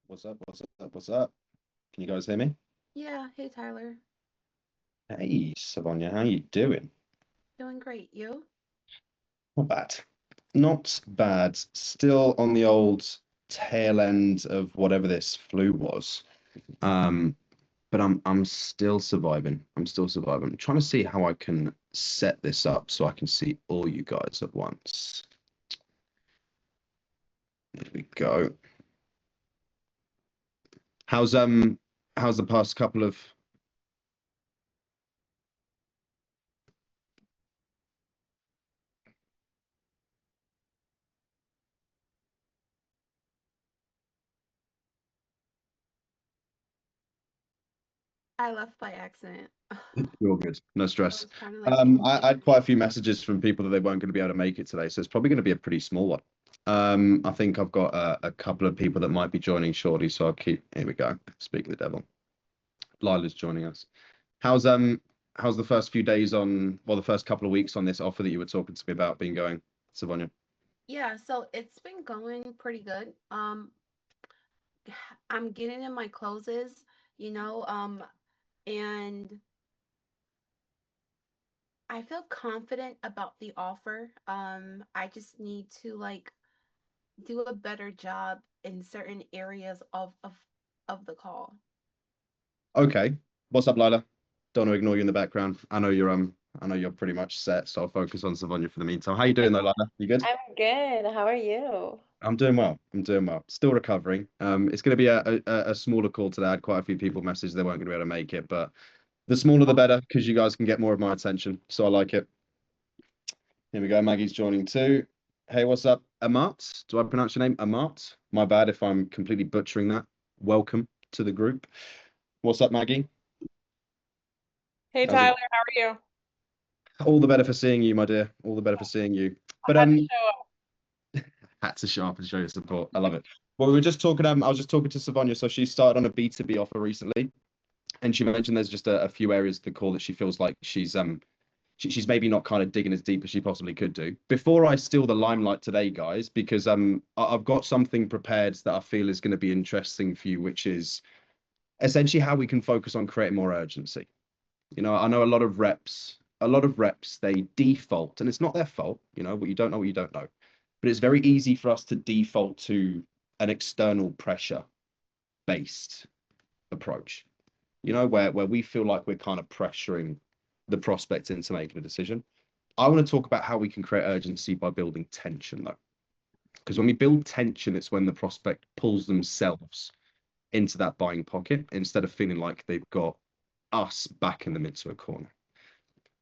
What's up? What's up? What's up? Can you guys hear me? Yeah, hey Tyler. Hey, Savonya, how you doing? Doing great. You? Not bad. Not bad. Still on the old tail end of whatever this flu was. Um, but I'm still surviving. I'm still surviving. I'm trying to see how I can set this up so I can see all you guys at once. There we go. How's how's the past couple of I left by accident. You're good. No I stress. was trying to like ping I had people. quite a few messages from people that they weren't going to be able to make it today, so it's probably going to be a pretty small one. I think I've got a couple of people that might be joining shortly, so I'll keep. Here we go. Speak of the devil. Lila's joining us. How's how's the first few days on, well, the first couple of weeks on this offer that you were talking to me about being going, Savonya? Yeah, so it's been going pretty good. I'm getting in my closes, you know, and I feel confident about the offer. I just need to like do a better job in certain areas of the call. Okay. What's up, Lila? Don't want to ignore you in the background. I know you're pretty much set, so I'll focus on Savonya for the meantime. How you doing though, Lila? You good? I'm good. How are you? I'm doing well. I'm doing well. Still recovering. It's going to be a smaller call today. I had quite a few people message they weren't going to be able to make it, but the smaller the better because you guys can get more of my attention. So I like it. Here we go. Maggie's joining too. Hey, what's up, Amat? Do I pronounce your name Amat? My bad if I'm completely butchering that. Welcome to the group. What's up, Maggie? Hey How's it? Tyler, how are you? All the better for seeing you, my dear. All the better for seeing you. I But had to show up. had to show up and show your support. I love it. Well, we were just talking. I was just talking to Savonya. So she started on a B2B offer recently. And she mentioned there's just a few areas of the call that she feels like she's maybe not kind of digging as deep as she possibly could do. Before I steal the limelight today, guys, because I've got something prepared that I feel is going to be interesting for you, which is essentially how we can focus on creating more urgency. You know, I know a lot of reps they default, and it's not their fault. You know, what you don't know, what you don't know, but it's very easy for us to default to an external pressure based approach, you know, where we feel like we're kind of pressuring the prospect into making a decision. I want to talk about how we can create urgency by building tension, though. Because when we build tension, it's when the prospect pulls themselves into that buying pocket instead of feeling like they've got us backing them into a corner.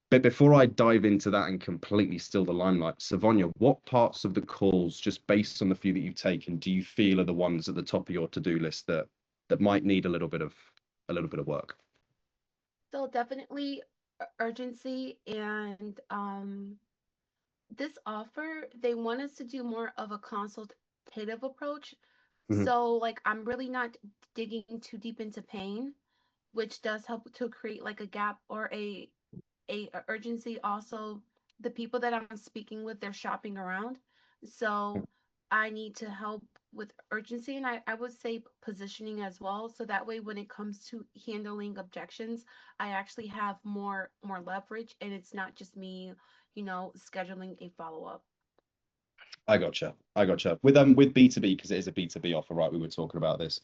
But before I dive into that and completely steal the limelight, Savonya, what parts of the calls, just based on the few that you've taken, do you feel are the ones at the top of your to-do list that might need a little bit of work? So definitely urgency and this offer, they want us to do more of a consultative approach. Mhm. So, like, I'm really not digging too deep into pain, which does help to create like a gap or a urgency. Also, the people that I'm speaking with, they're shopping around, so I need to help with urgency, and I would say positioning as well. So that way, when it comes to handling objections, I actually have more leverage, and it's not just me, scheduling a follow up. I gotcha. I gotcha. With B2B, because it is a B2B offer, right? We were talking about this.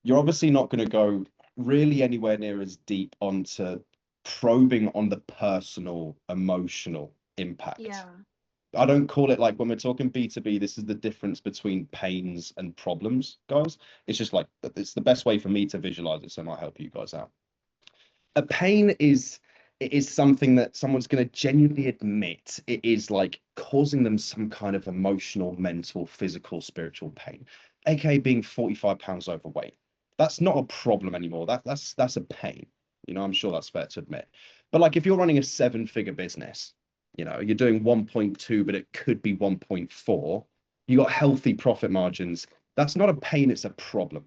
You're obviously not going to go really anywhere near as deep onto probing on the personal, emotional impact. Yeah. I don't call it like when we're talking B2B, this is the difference between pains and problems, guys. It's just like it's the best way for me to visualize it, so it might help you guys out. A pain is it is something that someone's going to genuinely admit it is like causing them some kind of emotional, mental, physical, spiritual pain, aka being 45 pounds overweight. That's not a problem anymore. That's a pain. You know, I'm sure that's fair to admit. But like if you're running a seven-figure business, you know, you're doing 1.2, but it could be 1.4, you got healthy profit margins. That's not a pain, it's a problem.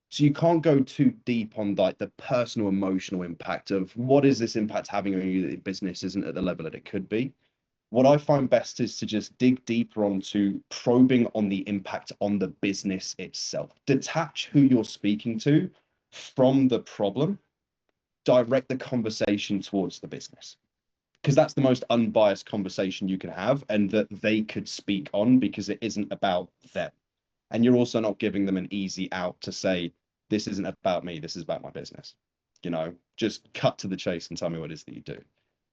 So you can't go too deep on like the personal emotional impact of what is this impact having on you that your business isn't at the level that it could be. what I find best is to just dig deeper onto probing on the impact on the business itself. Detach who you're speaking to from the problem, direct the conversation towards the business. Because that's the most unbiased conversation you can have, and that they could speak on, because it isn't about them. And you're also not giving them an easy out to say, this isn't about me, this is about my business. Just cut to the chase and tell me what it is that you do.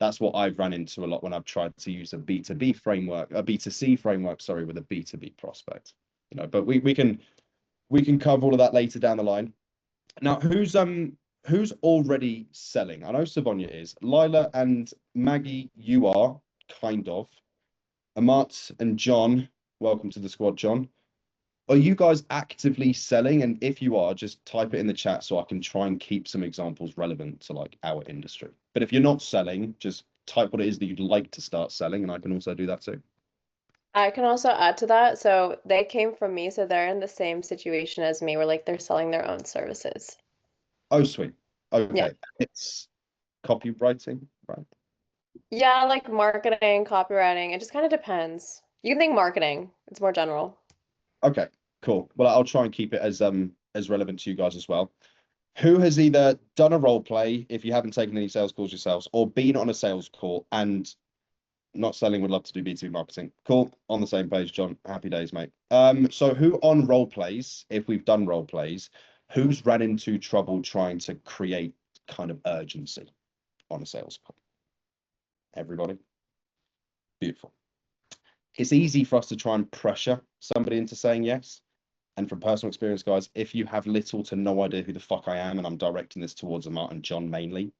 That's what I've run into a lot when I've tried to use a B2B framework, a B2C framework, sorry, with a B2B prospect. But we can cover all of that later down the line. Now, who's already selling? I know Savonia is. Lila and Maggie, you are kind of. Amat and John, welcome to the squad, John. Are you guys actively selling? And if you are, just type it in the chat so I can try and keep some examples relevant to like our industry. But if you're not selling, just type what it is that you'd like to start selling, and I can also do that too. I can also add to that. So they came from me, so they're in the same situation as me, where like they're selling their own services. Oh, sweet. Okay. Yeah. It's copywriting, right? Yeah, like marketing, copywriting. It just kind of depends. You can think marketing. It's more general. Okay, cool. Well, I'll try and keep it as relevant to you guys as well. Who has either done a role play, if you haven't taken any sales calls yourselves, or been on a sales call and not selling, would love to do B2B marketing? Cool. On the same page, John. Happy days, mate. So who on role plays, if we've done role plays, who's ran into trouble trying to create kind of urgency on a sales call? Everybody? Beautiful. It's easy for us to try and pressure somebody into saying yes. And from personal experience, guys, if you have little to no idea who the fuck I am, and I'm directing this towards Amat and John mainly,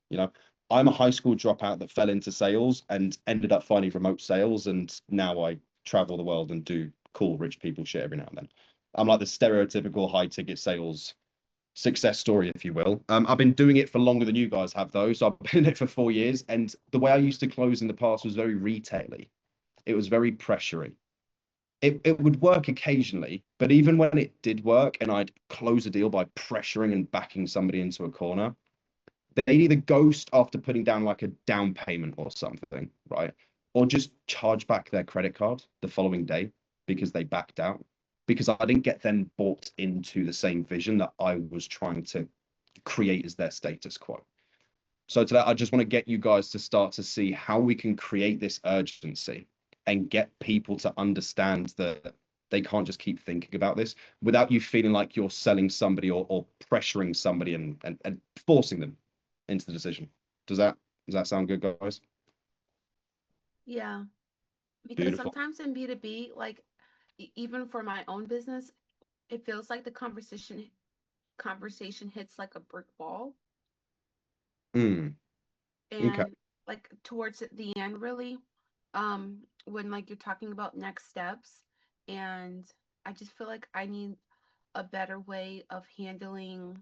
I'm a high school dropout that fell into sales and ended up finding remote sales, and now I travel the world and do cool rich people shit every now and then. I'm like the stereotypical high ticket sales success story, if you will. I've been doing it for longer than you guys have, though. So I've been in it for 4 years, and the way I used to close in the past was very retail-y. It was very pressuring. It would work occasionally, but even when it did work and I'd close a deal by pressuring and backing somebody into a corner, they'd either ghost after putting down like a down payment or something, right? Or just charge back their credit card the following day because they backed out, because I didn't get them bought into the same vision that I was trying to create as their status quo. So today, I just want to get you guys to start to see how we can create this urgency and get people to understand that they can't just keep thinking about this without you feeling like you're selling somebody or pressuring somebody and forcing them into the decision. Does that sound good, guys? Yeah, because Beautiful. sometimes in B2B, like even for my own business, it feels like the conversation hits like a brick wall. Okay. And like towards the end, really, when like you're talking about next steps, and I just feel like I need a better way of handling,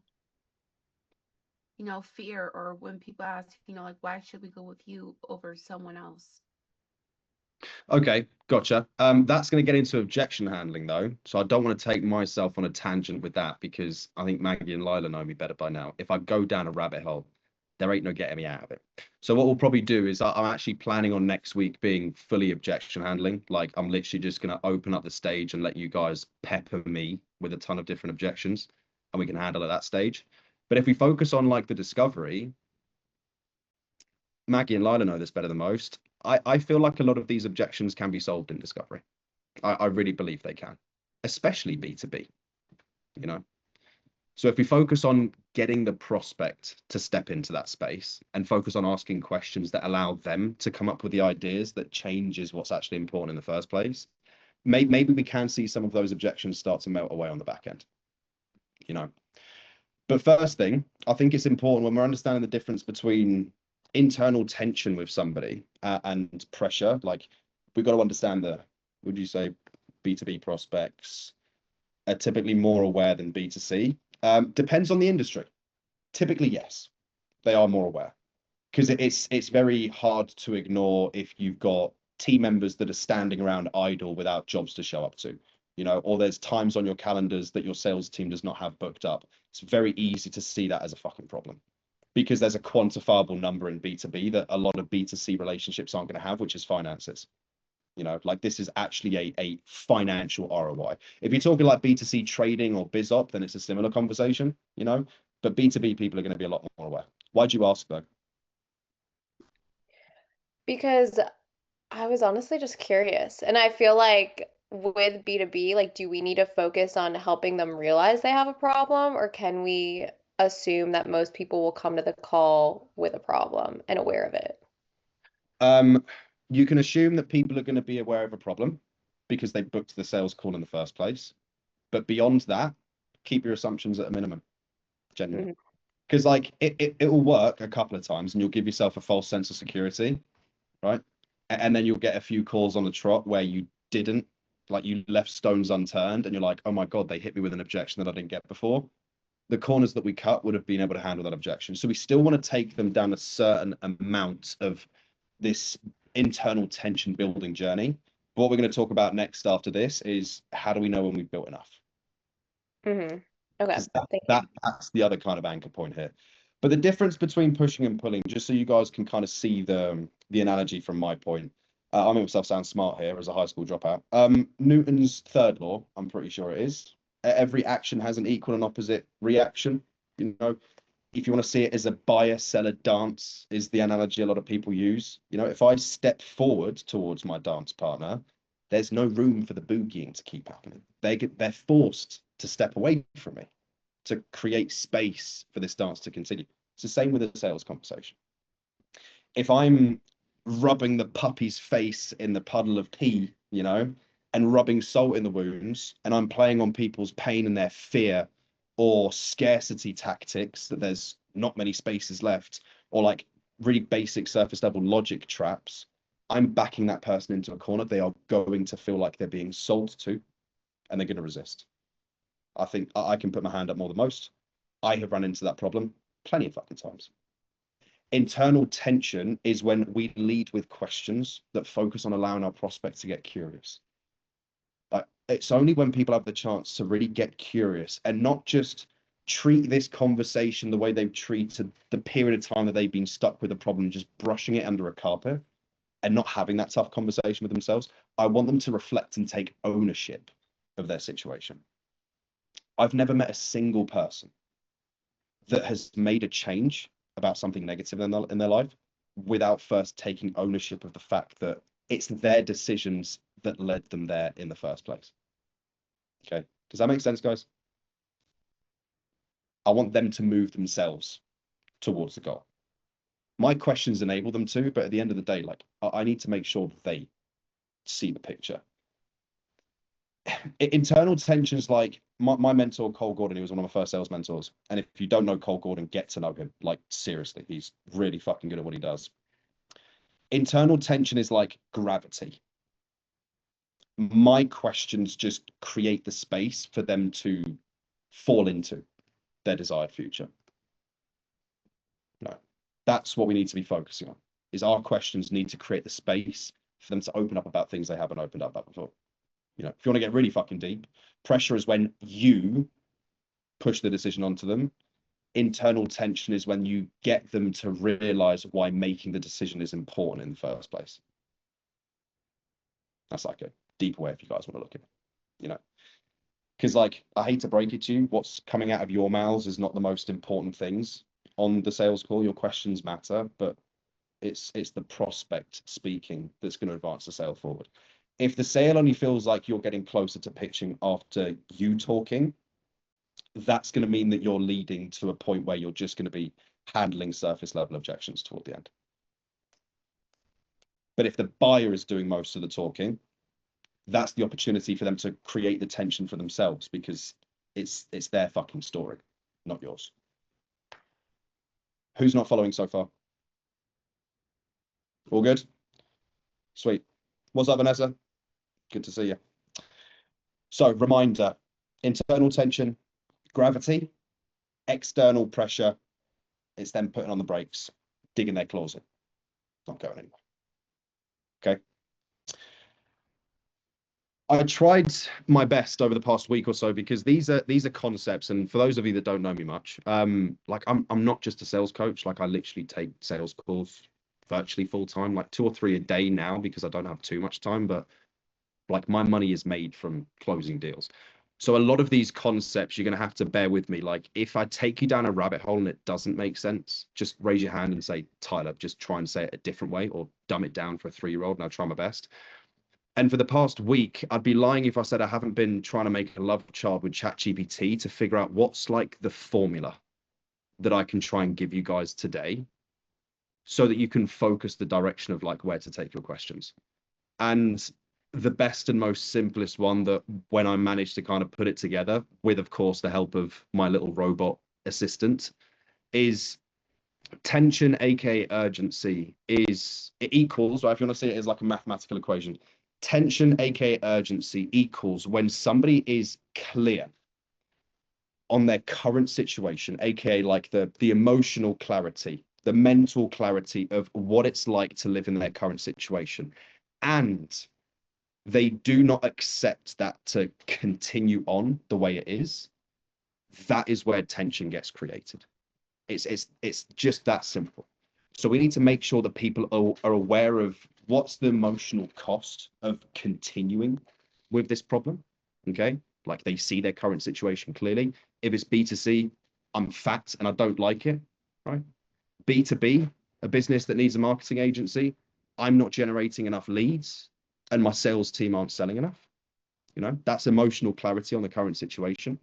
fear, or when people ask, like, why should we go with you over someone else? Okay, gotcha. That's going to get into objection handling though, so I don't want to take myself on a tangent with that, because I think Maggie and Lila know me better by now. If I go down a rabbit hole, there ain't no getting me out of it. So what we'll probably do is I'm actually planning on next week being fully objection handling. Like I'm literally just going to open up the stage and let you guys pepper me with a ton of different objections, and we can handle at that stage. But if we focus on like the discovery, Maggie and Lila know this better than most. I feel like a lot of these objections can be solved in discovery. I really believe they can, especially B2B, you know? So if we focus on getting the prospect to step into that space and focus on asking questions that allow them to come up with the ideas that changes what's actually important in the first place, maybe we can see some of those objections start to melt away on the back end, you know? But first thing, I think it's important when we're understanding the difference between internal tension with somebody and pressure. Like we've got to understand would you say B2B prospects are typically more aware than B2C? Depends on the industry. Typically, yes, they are more aware, because it's very hard to ignore if you've got team members that are standing around idle without jobs to show up to, or there's times on your calendars that your sales team does not have booked up. It's very easy to see that as a fucking problem, because there's a quantifiable number in B2B that a lot of B2C relationships aren't going to have, which is finances. You know, like this is actually a financial ROI. If you're talking like B2C trading or biz op, then it's a similar conversation, you know, but B2B people are going to be a lot more aware. Why'd you ask though? Because I was honestly just curious. And I feel like with B2B, like, do we need to focus on helping them realize they have a problem, or can we assume that most people will come to the call with a problem and aware of it? You can assume that people are going to be aware of a problem because they booked the sales call in the first place. But beyond that, keep your assumptions at a minimum, genuinely. Mhm. Because like it will work a couple of times and you'll give yourself a false sense of security, right? And then you'll get a few calls on the trot where you didn't, like you left stones unturned and you're like, oh my God, they hit me with an objection that I didn't get before. The corners that we cut would have been able to handle that objection. So we still want to take them down a certain amount of this internal tension building journey. But what we're going to talk about next after this is how do we know when we've built enough? Okay, Because thank you. that's the other kind of anchor point here. But the difference between pushing and pulling, just so you guys can kind of see the analogy from my point. I make myself sound smart here as a high school dropout. Newton's third law, I'm pretty sure it is. Every action has an equal and opposite reaction. You know, if you want to see it as a buyer seller dance, is the analogy a lot of people use. You know, if I step forward towards my dance partner, there's no room for the boogieing to keep happening. They're forced to step away from me to create space for this dance to continue. It's the same with a sales conversation. If I'm rubbing the puppy's face in the puddle of pee, you know, and rubbing salt in the wounds, and I'm playing on people's pain and their fear or scarcity tactics that there's not many spaces left, or like really basic surface level logic traps, I'm backing that person into a corner. They are going to feel like they're being sold to, and they're going to resist. I think I can put my hand up more than most. I have run into that problem plenty of fucking times. Internal tension is when we lead with questions that focus on allowing our prospect to get curious. It's only when people have the chance to really get curious and not just treat this conversation the way they've treated the period of time that they've been stuck with a problem, just brushing it under a carpet and not having that tough conversation with themselves. I want them to reflect and take ownership of their situation. I've never met a single person that has made a change about something negative in their life without first taking ownership of the fact that it's their decisions that led them there in the first place. Okay, does that make sense, guys? I want them to move themselves towards the goal. My questions enable them to, but at the end of the day, like I need to make sure that they see the picture. Internal tensions, like my mentor Cole Gordon, he was one of my first sales mentors, and if you don't know Cole Gordon, get to know him. Like seriously, he's really fucking good at what he does. Internal tension is like gravity. My questions just create the space for them to fall into their desired future. No, that's what we need to be focusing on, is our questions need to create the space for them to open up about things they haven't opened up about before. You know, if you want to get really fucking deep, pressure is when you push the decision onto them. Internal tension is when you get them to realize why making the decision is important in the first place. That's like a deeper way if you guys want to look at it, you know. Because like, I hate to break it to you, what's coming out of your mouths is not the most important things on the sales call. Your questions matter, but it's the prospect speaking that's going to advance the sale forward. If the sale only feels like you're getting closer to pitching after you talking, that's going to mean that you're leading to a point where you're just going to be handling surface level objections toward the end. But if the buyer is doing most of the talking, that's the opportunity for them to create the tension for themselves, because it's their fucking story, not yours. Who's not following so far? All good? Sweet. What's up, Vanessa? Good to see you. So, reminder, internal tension, gravity, external pressure, it's them putting on the brakes, digging their claws in. Not going anywhere. Okay. I tried my best over the past week or so, because these are concepts, and for those of you that don't know me much, like I'm not just a sales coach. Like I literally take sales calls virtually full time, like 2 or 3 a day now because I don't have too much time, but like my money is made from closing deals. So a lot of these concepts, you're going to have to bear with me. Like if I take you down a rabbit hole and it doesn't make sense, just raise your hand and say, Tyler, just try and say it a different way or dumb it down for a 3-year-old and I'll try my best. And for the past week, I'd be lying if I said I haven't been trying to make a love child with ChatGPT to figure out what's like the formula that I can try and give you guys today so that you can focus the direction of like where to take your questions. And the best and most simplest one that when I managed to kind of put it together with, of course, the help of my little robot assistant is tension, aka urgency, is it equals, or if you want to see it as like a mathematical equation, tension, aka urgency equals when somebody is clear on their current situation, aka like the emotional clarity, the mental clarity of what it's like to live in their current situation. And they do not accept that to continue on the way it is, that is where tension gets created. It's just that simple. So we need to make sure that people are aware of what's the emotional cost of continuing with this problem. Okay, like they see their current situation clearly. If it's B2C, I'm fat and I don't like it, right? B2B, a business that needs a marketing agency, I'm not generating enough leads and my sales team aren't selling enough. You know, that's emotional clarity on the current situation.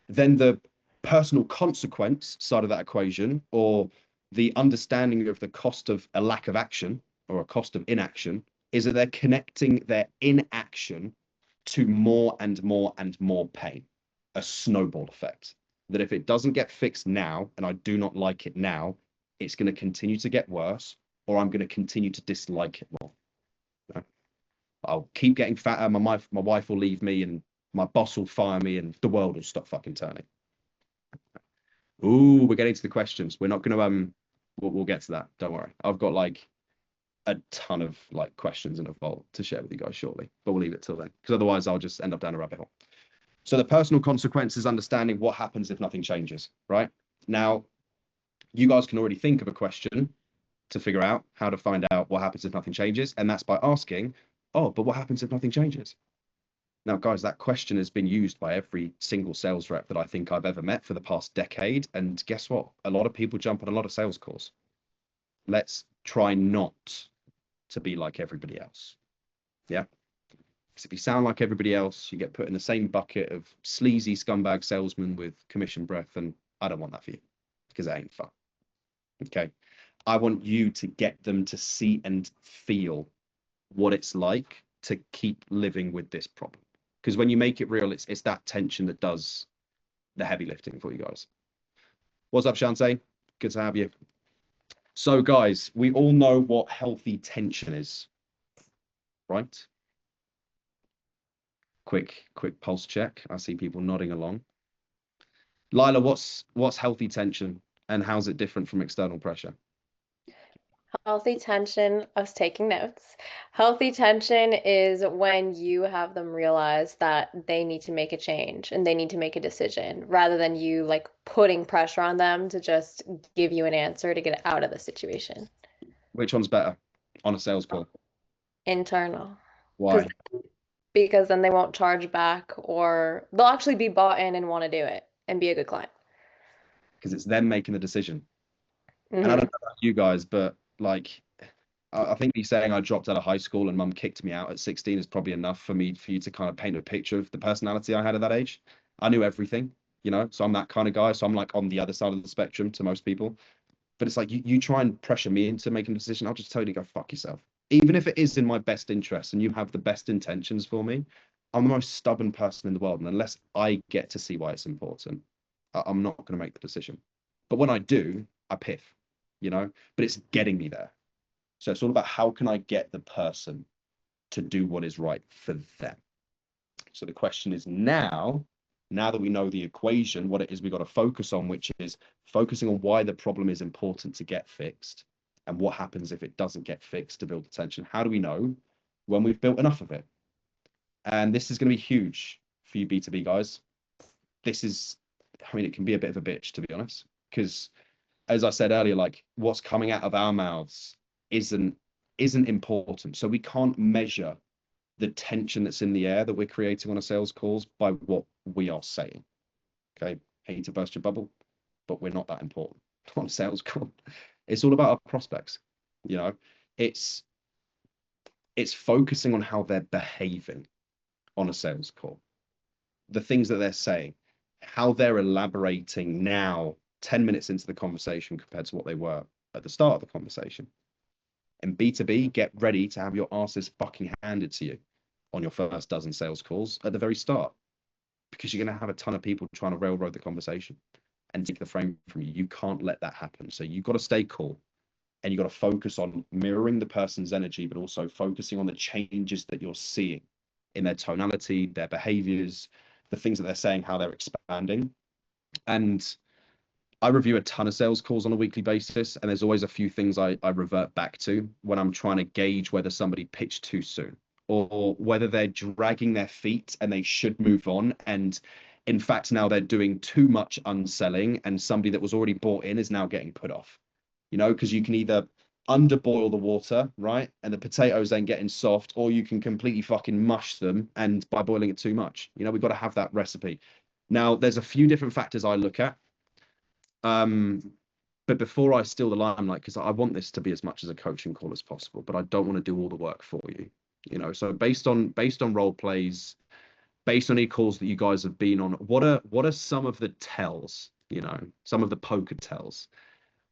Then the personal consequence side of that equation, or the understanding of the cost of a lack of action or a cost of inaction, is that they're connecting their inaction to more and more and more pain, a snowball effect. That if it doesn't get fixed now, and I do not like it now, it's going to continue to get worse, or I'm going to continue to dislike it more. You know? I'll keep getting fatter. My wife will leave me, and my boss will fire me, and the world will stop fucking turning. Ooh, we're getting to the questions. We're not going to we'll get to that. Don't worry. I've got like a ton of like questions in a vault to share with you guys shortly, but we'll leave it till then because otherwise I'll just end up down a rabbit hole. So the personal consequences, understanding what happens if nothing changes, right? Now, you guys can already think of a question to figure out how to find out what happens if nothing changes. And that's by asking, oh, but what happens if nothing changes? Now, guys, that question has been used by every single sales rep that I think I've ever met for the past decade. And guess what? A lot of people jump on a lot of sales calls. Let's try not to be like everybody else. Yeah. Because if you sound like everybody else, you get put in the same bucket of sleazy scumbag salesman with commission breath. And I don't want that for you because it ain't fun. Okay. I want you to get them to see and feel what it's like to keep living with this problem. Because when you make it real, it's that tension that does the heavy lifting for you guys. What's up, Shantae? Good to have you. So, guys, we all know what healthy tension is, right? Quick pulse check. I see people nodding along. Lila, what's healthy tension and how's it different from external pressure? Healthy tension, I was taking notes. Healthy tension is when you have them realize that they need to make a change and they need to make a decision rather than you like putting pressure on them to just give you an answer to get out of the situation. Which one's better on a sales call? Internal. Why? Because then they won't charge back or they'll actually be bought in and want to do it and be a good client. Because it's them making the decision. And I Mm-hmm. don't know about you guys, but like, I think me saying I dropped out of high school and mum kicked me out at 16 is probably enough for you to kind of paint a picture of the personality I had at that age. I knew everything, you know, so I'm that kind of guy. So I'm like on the other side of the spectrum to most people. But it's like you try and pressure me into making a decision, I'll just tell you to go fuck yourself. Even if it is in my best interest and you have the best intentions for me, I'm the most stubborn person in the world. And unless I get to see why it's important, I'm not going to make the decision. But when I do, I piff, you know, but it's getting me there. So it's all about how can I get the person to do what is right for them. So the question is now that we know the equation, what it is we got to focus on, which is focusing on why the problem is important to get fixed and what happens if it doesn't get fixed to build the tension. How do we know when we've built enough of it? And this is going to be huge for you B2B guys. This is, I mean, it can be a bit of a bitch, to be honest, because as I said earlier, like what's coming out of our mouths isn't important. So we can't measure the tension that's in the air that we're creating on a sales calls by what we are saying. Okay, hate to burst your bubble, but we're not that important on a sales call. It's all about our prospects. You know, it's focusing on how they're behaving on a sales call, the things that they're saying, how they're elaborating now 10 minutes into the conversation compared to what they were at the start of the conversation. And B2B, get ready to have your asses fucking handed to you on your first dozen sales calls at the very start, because you're going to have a ton of people trying to railroad the conversation and take the frame from you. You can't let that happen. So you've got to stay cool, and you've got to focus on mirroring the person's energy, but also focusing on the changes that you're seeing in their tonality, their behaviors, the things that they're saying, how they're expanding. And I review a ton of sales calls on a weekly basis, and there's always a few things I revert back to when I'm trying to gauge whether somebody pitched too soon, or whether they're dragging their feet and they should move on. And in fact, now they're doing too much unselling, and somebody that was already bought in is now getting put off. You know, because you can either underboil the water, right, and the potatoes then getting soft, or you can completely fucking mush them and by boiling it too much. You know, we've got to have that recipe. Now, there's a few different factors I look at. But before I steal the limelight, because I want this to be as much as a coaching call as possible, but I don't want to do all the work for you. You know, so based on role plays, based on any calls that you guys have been on, what are some of the tells, you know, some of the poker tells?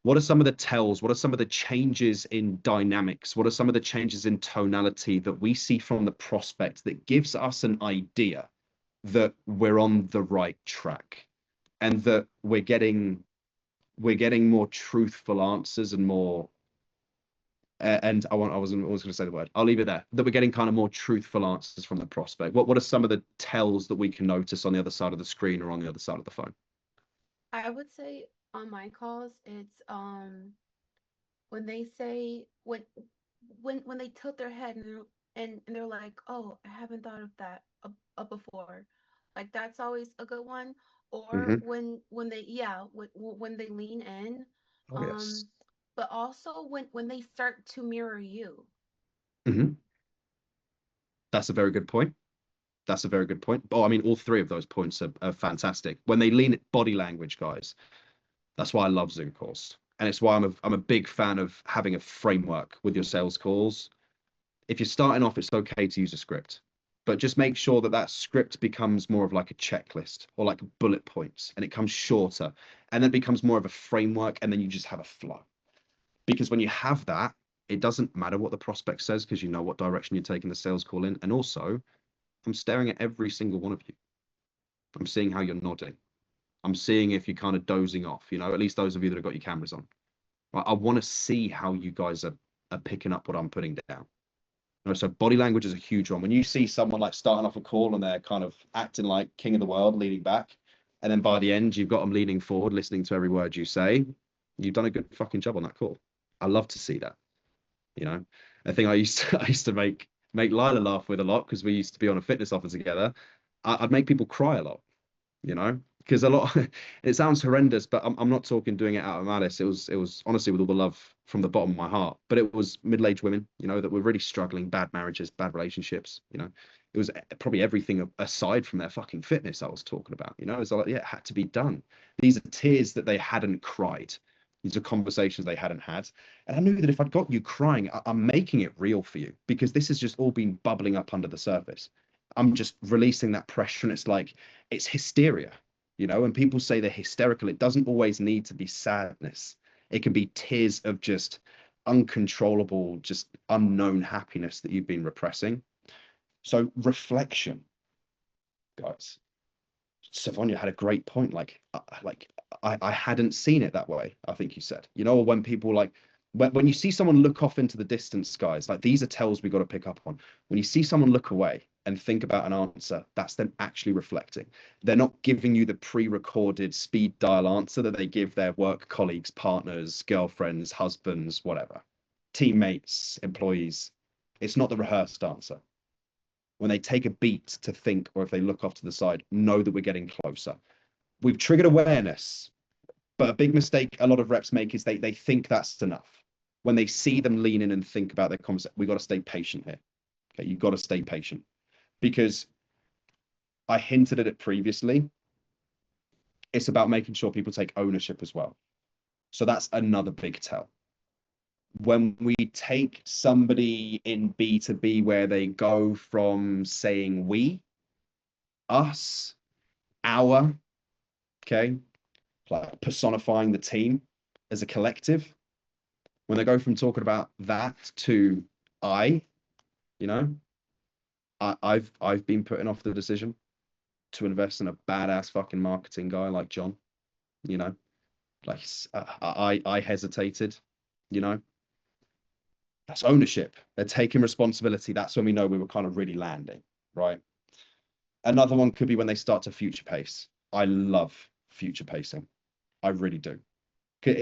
What are some of the tells? What are some of the changes in dynamics? What are some of the changes in tonality that we see from the prospect that gives us an idea that we're on the right track, and that we're getting more truthful answers and more and I wasn't always going to say the word. I'll leave it there. That we're getting kind of more truthful answers from the prospect. What are some of the tells that we can notice on the other side of the screen or on the other side of the phone? I would say on my calls, it's when they say when they tilt their head and they're like, "Oh, I haven't thought of that before." Like that's always a good one. Or Mm-hmm. when they yeah when they lean in, Oh yes. but also when they start to mirror you. Mm-hmm. That's a very good point. That's a very good point. Oh, I mean, all three of those points are fantastic. When they lean at body language, guys, that's why I love Zoom calls. And it's why I'm a big fan of having a framework with your sales calls. If you're starting off, it's okay to use a script, but just make sure that that script becomes more of like a checklist or like bullet points, and it comes shorter, and then becomes more of a framework, and then you just have a flow. Because when you have that, it doesn't matter what the prospect says, because you know what direction you're taking the sales call in. And also, I'm staring at every single one of you. I'm seeing how you're nodding. I'm seeing if you're kind of dozing off, you know, at least those of you that have got your cameras on. Right? I want to see how you guys are picking up what I'm putting down. You know, so body language is a huge one. When you see someone like starting off a call and they're kind of acting like king of the world, leaning back, and then by the end you've got them leaning forward, listening to every word you say, you've done a good fucking job on that call. I love to see that. You know, I think I used to make Lila laugh with a lot, because we used to be on a fitness offer together. I'd make people cry a lot, you know, because a lot it sounds horrendous, but I'm not talking doing it out of malice. It was honestly with all the love from the bottom of my heart. But it was middle-aged women, you know, that were really struggling, bad marriages, bad relationships, you know. It was probably everything aside from their fucking fitness I was talking about, you know. It was like, yeah, it had to be done. These are tears that they hadn't cried. These are conversations they hadn't had. And I knew that if I'd got you crying, I'm making it real for you, because this has just all been bubbling up under the surface. I'm just releasing that pressure, and it's like, it's hysteria. You know, when people say they're hysterical, it doesn't always need to be sadness. It can be tears of just uncontrollable, just unknown happiness that you've been repressing. So reflection, guys. Savonia had a great point. I hadn't seen it that way, I think you said. You know, when people like when you see someone look off into the distance, guys, like these are tells we got to pick up on. When you see someone look away and think about an answer, that's them actually reflecting. They're not giving you the pre-recorded speed dial answer that they give their work colleagues, partners, girlfriends, husbands, whatever, teammates, employees. It's not the rehearsed answer. When they take a beat to think, or if they look off to the side, know that we're getting closer. We've triggered awareness, but a big mistake a lot of reps make is they think that's enough. when they see them lean in and think about their conversation, we got to stay patient here. Okay, you've got to stay patient, because I hinted at it previously. It's about making sure people take ownership as well. So that's another big tell. When we take somebody in B2B where they go from saying we, us, our, okay, like personifying the team as a collective, when they go from talking about that to I, you know, I've been putting off the decision to invest in a badass fucking marketing guy like John, you know, like I hesitated, you know. That's ownership. They're taking responsibility. That's when we know we were kind of really landing, right? Another one could be when they start to future pace. I love future pacing. I really do.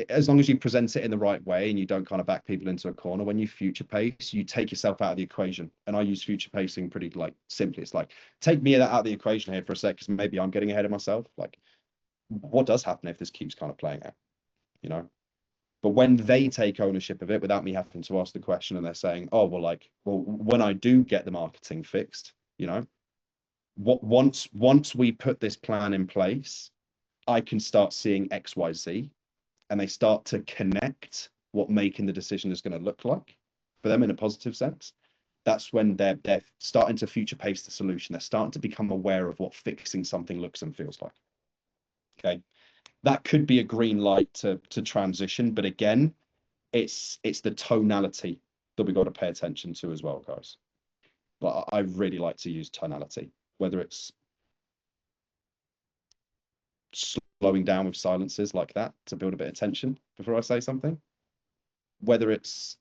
As long as you present it in the right way and you don't kind of back people into a corner, when you future pace, you take yourself out of the equation. And I use future pacing pretty like simply. It's like, take me out of the equation here for a sec, because maybe I'm getting ahead of myself. Like, what does happen if this keeps kind of playing out, you know? But when they take ownership of it without me having to ask the question, and they're saying, oh, well, like, well, when I do get the marketing fixed, you know, once we put this plan in place, I can start seeing X, Y, Z, and they start to connect what making the decision is going to look like for them in a positive sense. That's when they're starting to future pace the solution. They're starting to become aware of what fixing something looks and feels like. Okay. That could be a green light to transition, but again, it's the tonality that we got to pay attention to as well, guys. But I really like to use tonality, whether it's slowing down with silences like that to build a bit of tension before I say something, whether it's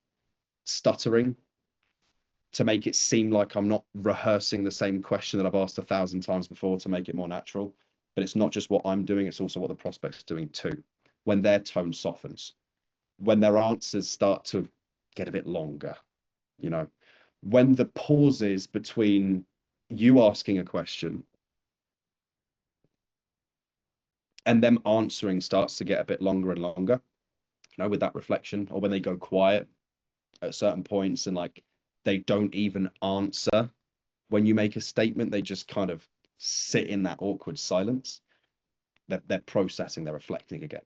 stuttering to make it seem like I'm not rehearsing the same question that I've asked 1,000 times before to make it more natural. But it's not just what I'm doing, it's also what the prospect's doing too. When their tone softens, when their answers start to get a bit longer, you know, when the pauses between you asking a question and them answering starts to get a bit longer and longer, you know, with that reflection, or when they go quiet at certain points and like they don't even answer when you make a statement, they just kind of sit in that awkward silence. They're processing, they're reflecting again.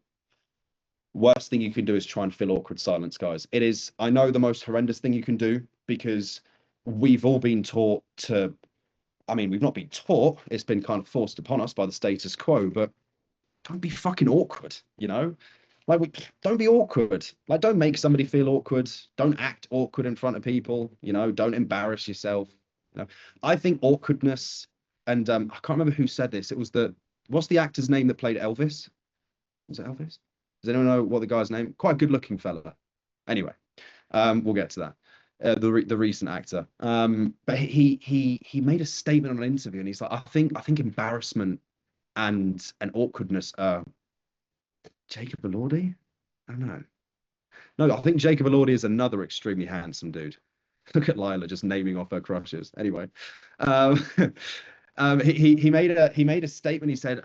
Worst thing you can do is try and fill awkward silence, guys. It is, I know, the most horrendous thing you can do, because we've all been taught to, I mean, we've not been taught, it's been kind of forced upon us by the status quo, but don't be fucking awkward, you know? Like, don't be awkward. Like, don't make somebody feel awkward. Don't act awkward in front of people, you know? Don't embarrass yourself. You know? I think awkwardness, and I can't remember who said this. It was what's the actor's name that played Elvis? Was it Elvis? Does anyone know what the guy's name? Quite a good looking fella. Anyway, we'll get to that. The recent actor. But he made a statement on an interview, and he's like, I think embarrassment and awkwardness are Jacob Elordi? I don't know. No, I think Jacob Elordi is another extremely handsome dude. Look at Lila just naming off her crushes. Anyway, um, he made a statement. He said,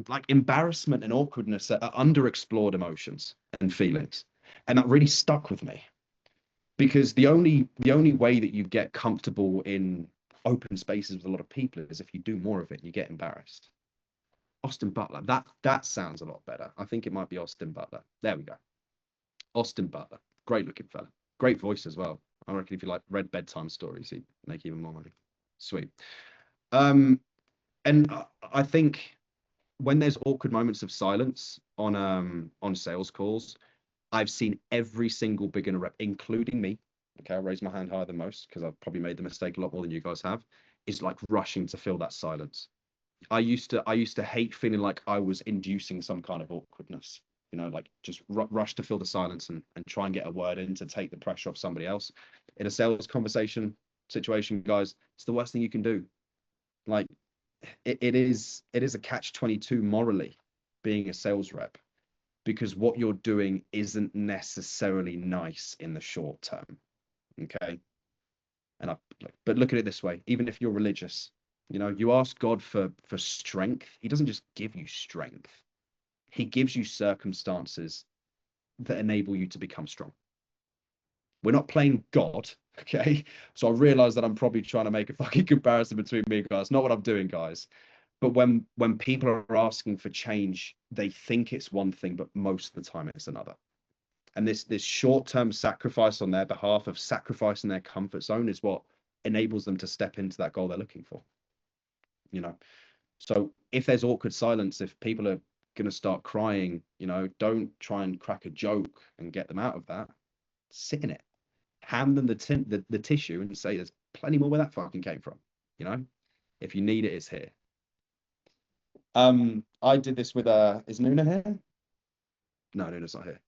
like, embarrassment and awkwardness are underexplored emotions and feelings, and that really stuck with me, because the only way that you get comfortable in open spaces with a lot of people is if you do more of it and you get embarrassed. Austin Butler, that sounds a lot better. I think it might be Austin Butler. There we go. Austin Butler, great looking fella, great voice as well. I reckon if you like read bedtime stories, he'd make even more money. Sweet. And I think when there's awkward moments of silence on sales calls, I've seen every single beginner rep, including me. Okay, I raise my hand higher than most because I've probably made the mistake a lot more than you guys have. Is like rushing to fill that silence. I used to hate feeling like I was inducing some kind of awkwardness, you know, like just rush to fill the silence and try and get a word in to take the pressure off somebody else. In a sales conversation situation, guys, it's the worst thing you can do. Like, it is a catch-22 morally, being a sales rep, because what you're doing isn't necessarily nice in the short term. Okay. But look at it this way, even if you're religious, you know, you ask God for strength. He doesn't just give you strength. He gives you circumstances that enable you to become strong. We're not playing God, okay? So I realize that I'm probably trying to make a fucking comparison between me and guys. Not what I'm doing, guys. But when people are asking for change, they think it's one thing, but most of the time it's another. And this short-term sacrifice on their behalf of sacrificing their comfort zone is what enables them to step into that goal they're looking for. You know, so if there's awkward silence, if people are going to start crying, you know, don't try and crack a joke and get them out of that. Sit in it, hand them the tissue and say there's plenty more where that fucking came from. You know, if you need it, it's here. I did this with is Nuna here? No, Nuna's not here.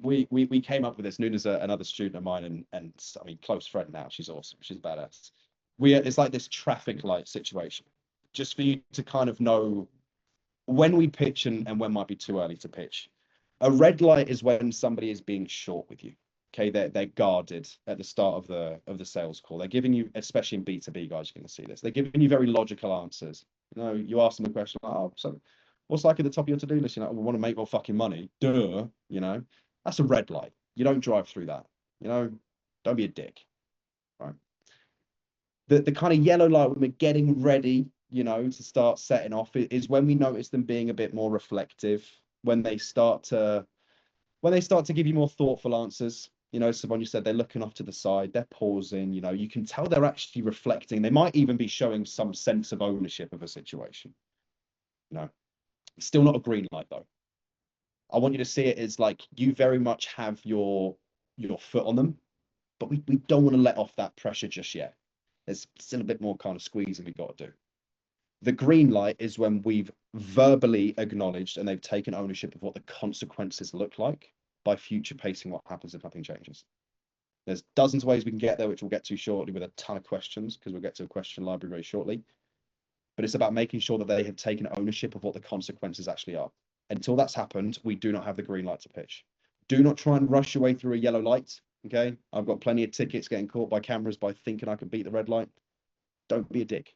We came up with this. Nuna's another student of mine, and I mean, close friend now. She's awesome. She's badass. It's like this traffic light situation, just for you to kind of know when we pitch and when might be too early to pitch. A red light is when somebody is being short with you. Okay, they're guarded at the start of the sales call. They're giving you, especially in B2B, guys, you're going to see this. They're giving you very logical answers. You know, you ask them a question, like, oh, so what's like at the top of your to-do list? You know, we want to make more fucking money. Duh. You know, that's a red light. You don't drive through that. You know, don't be a dick. Right. The kind of yellow light when we're getting ready, you know, to start setting off is when we notice them being a bit more reflective, when they start to give you more thoughtful answers. You know, Savon, you said they're looking off to the side, they're pausing, you know, you can tell they're actually reflecting. They might even be showing some sense of ownership of a situation. You know, still not a green light though. I want you to see it as like you very much have your foot on them, but we don't want to let off that pressure just yet. There's still a bit more kind of squeezing we've got to do. The green light is when we've verbally acknowledged and they've taken ownership of what the consequences look like by future pacing what happens if nothing changes. There's dozens of ways we can get there, which we'll get to shortly with a ton of questions, because we'll get to a question library very shortly. But it's about making sure that they have taken ownership of what the consequences actually are. Until that's happened, we do not have the green light to pitch. Do not try and rush your way through a yellow light. Okay, I've got plenty of tickets getting caught by cameras by thinking I could beat the red light. Don't be a dick.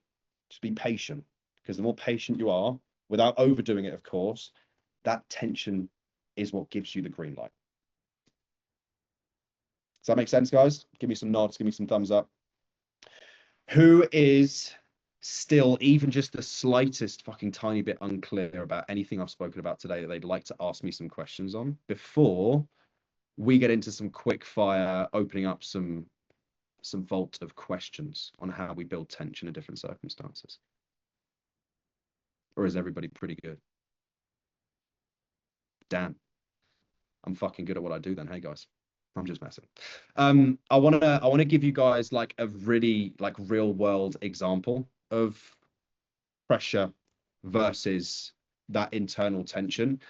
Just be patient, because the more patient you are, without overdoing it, of course, that tension is what gives you the green light. Does that make sense, guys? Give me some nods, give me some thumbs up. Who is still even just the slightest fucking tiny bit unclear about anything I've spoken about today that they'd like to ask me some questions on before we get into some quick fire, opening up some vault of questions on how we build tension in different circumstances? Or is everybody pretty good? Damn, I'm fucking good at what I do then. Hey guys, I'm just messing. I wanna give you guys like a really like real world example of pressure versus that internal tension.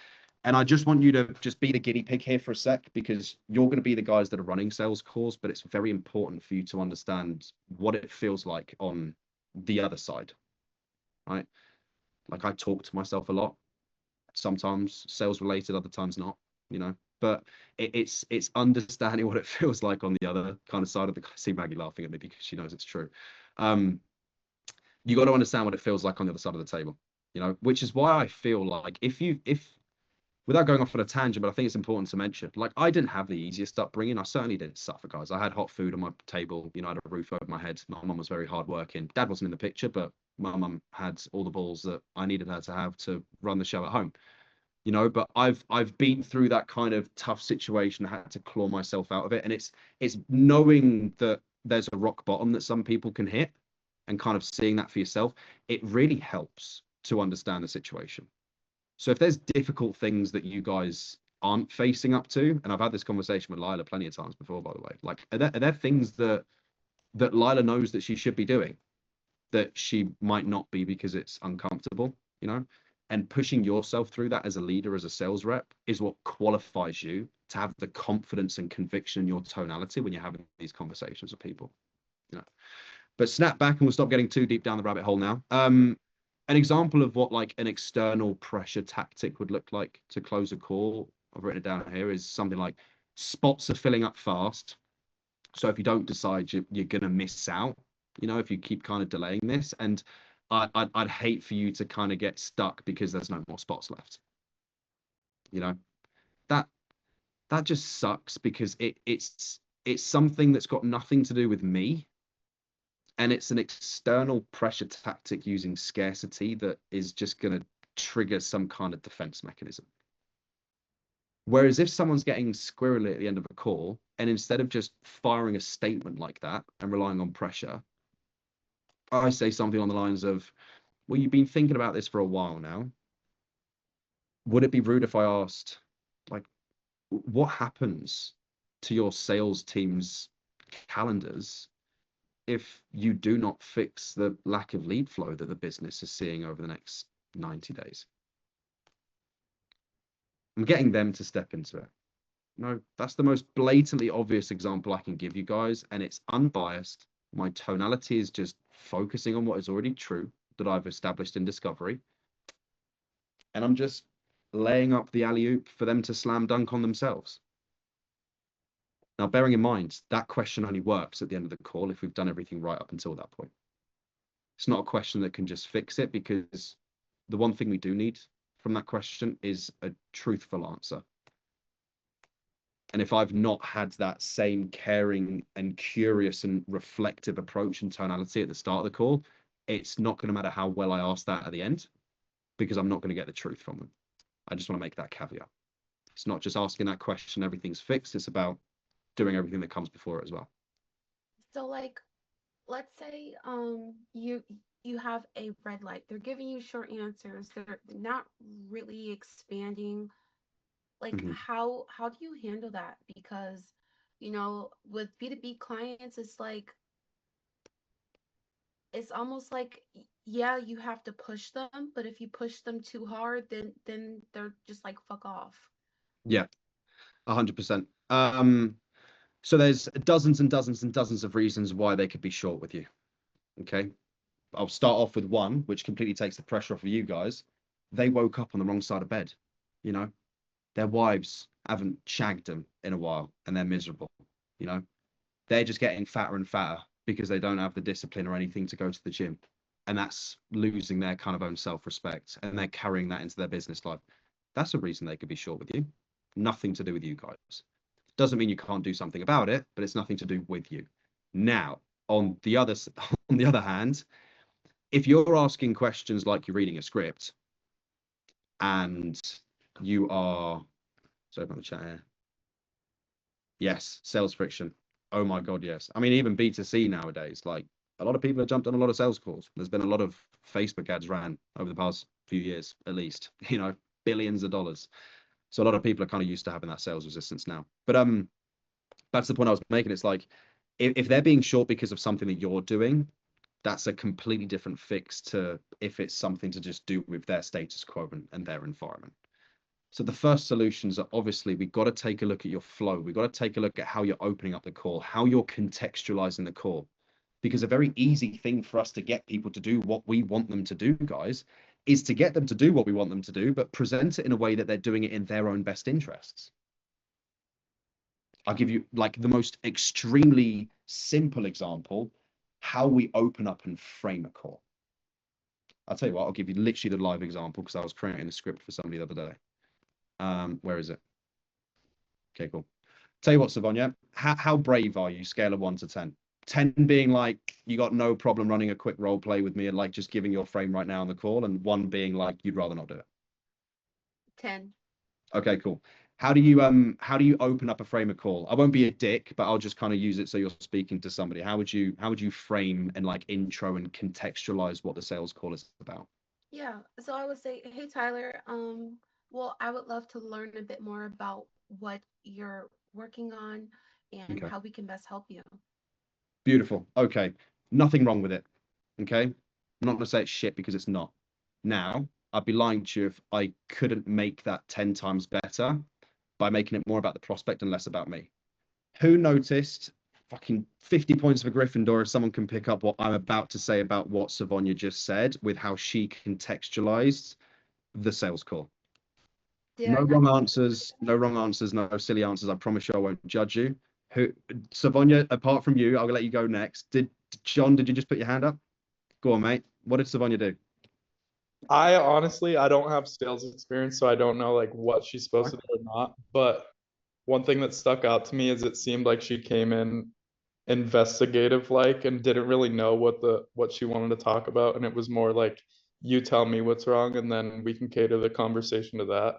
And I just want you to just be the guinea pig here for a sec, because you're going to be the guys that are running sales calls, but it's very important for you to understand what it feels like on the other side, right? Like I talk to myself a lot, sometimes sales related, other times not, you know, but it's understanding what it feels like on the other kind of side of the, I see Maggie laughing at me because she knows it's true. You got to understand what it feels like on the other side of the table, you know, which is why I feel like if without going off on a tangent, but I think it's important to mention, like I didn't have the easiest upbringing. I certainly didn't suffer, guys. I had hot food on my table, you know, I had a roof over my head. My mum was very hardworking. Dad wasn't in the picture, but my mum had all the balls that I needed her to have to run the show at home, you know. But I've been through that kind of tough situation. I had to claw myself out of it, and it's knowing that there's a rock bottom that some people can hit, and kind of seeing that for yourself. It really helps to understand the situation. So if there's difficult things that you guys aren't facing up to, and I've had this conversation with Lila plenty of times before, by the way, like are there things that Lila knows that she should be doing that she might not be because it's uncomfortable, you know? And pushing yourself through that as a leader, as a sales rep, is what qualifies you to have the confidence and conviction in your tonality when you're having these conversations with people, you know? But snap back and we'll stop getting too deep down the rabbit hole now. An example of what like an external pressure tactic would look like to close a call, I've written it down here, is something like spots are filling up fast. So if you don't decide, you're going to miss out, you know, if you keep kind of delaying this. And I'd hate for you to kind of get stuck because there's no more spots left. You know, that just sucks, because it's it's something that's got nothing to do with me. And it's an external pressure tactic using scarcity that is just going to trigger some kind of defense mechanism. Whereas if someone's getting squirrely at the end of a call, and instead of just firing a statement like that and relying on pressure, I say something on the lines of, well, you've been thinking about this for a while now. Would it be rude if I asked, like, what happens to your sales team's calendars if you do not fix the lack of lead flow that the business is seeing over the next 90 days? I'm getting them to step into it. No, that's the most blatantly obvious example I can give you guys, and it's unbiased. My tonality is just focusing on what is already true that I've established in discovery. And I'm just laying up the alley-oop for them to slam dunk on themselves. Now, bearing in mind, that question only works at the end of the call if we've done everything right up until that point. It's not a question that can just fix it, because the one thing we do need from that question is a truthful answer. And if I've not had that same caring and curious and reflective approach and tonality at the start of the call, it's not going to matter how well I ask that at the end, because I'm not going to get the truth from them. I just want to make that caveat. It's not just asking that question, everything's fixed. It's about doing everything that comes before it as well. So like, let's say you have a red light. They're giving you short answers. They're not really expanding. Like, how do you handle that? Because, with B2B clients, it's almost like, yeah, you have to push them, but if you push them too hard, then they're just like, fuck off. Yeah, 100%. So there's dozens and dozens and dozens of reasons why they could be short with you. Okay. I'll start off with one, which completely takes the pressure off of you guys. They woke up on the wrong side of bed. Their wives haven't shagged them in a while and they're miserable. They're just getting fatter and fatter because they don't have the discipline or anything to go to the gym. And that's losing their kind of own self-respect, and they're carrying that into their business life. That's a reason they could be short with you. Nothing to do with you guys. Doesn't mean you can't do something about it, but it's nothing to do with you. Now, on the other hand, if you're asking questions like you're reading a script and you are, sorry about the chat here. Yes, sales friction. Oh my God, yes. I mean, even B2C nowadays, like a lot of people have jumped on a lot of sales calls. There's been a lot of Facebook ads ran over the past few years, at least, billions of dollars. So a lot of people are kind of used to having that sales resistance now. But that's the point I was making. It's like, if they're being short because of something that you're doing, that's a completely different fix to if it's something to just do with their status quo and their environment. So the first solutions are, obviously, we've got to take a look at your flow. We've got to take a look at how you're opening up the call, how you're contextualizing the call. Because a very easy thing for us to get people to do what we want them to do, guys, is to get them to do what we want them to do, but present it in a way that they're doing it in their own best interests. I'll give you like the most extremely simple example, how we open up and frame a call. I'll tell you what, I'll give you literally the live example because I was creating a script for somebody the other day. Where is it? Okay, cool. Tell you what, Savonya, how brave are you? Scale of 1 to 10. 10 being like you got no problem running a quick role play with me and like just giving your frame right now on the call, and 1 being like you'd rather not do it. 10. Okay, cool. How do you open up a frame of call? I won't be a dick, but I'll just kind of use it so you're speaking to somebody. How would you frame and like intro and contextualize what the sales call is about? Yeah, so I would say, hey Tyler, well, I would love to learn a bit more about what you're working on and Okay. how we can best help you. Beautiful. Okay. Nothing wrong with it. Okay. I'm not gonna say it's shit because it's not. Now, I'd be lying to you if I couldn't make that 10 times better by making it more about the prospect and less about me. Who noticed fucking 50 points for Gryffindor if someone can pick up what I'm about to say about what Savonya just said with how she contextualized the sales call? No wrong answers, no wrong answers, no silly answers. I promise you I won't judge you. Savonya, apart from you, I'll let you go next. Did you just put your hand up? Go on, mate. What did Savonya do? I honestly don't have sales experience, so I don't know like what she's supposed to do or not. But one thing that stuck out to me is it seemed like she came in investigative like and didn't really know what she wanted to talk about, and it was more like, you tell me what's wrong and then we can cater the conversation to that.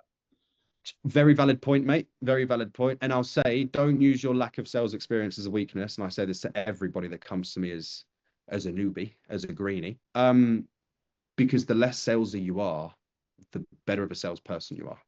Very valid point, mate. Very valid point. And I'll say, don't use your lack of sales experience as a weakness. And I say this to everybody that comes to me as a newbie, as a greenie. Because the less salesy you are, the better of a salesperson you are.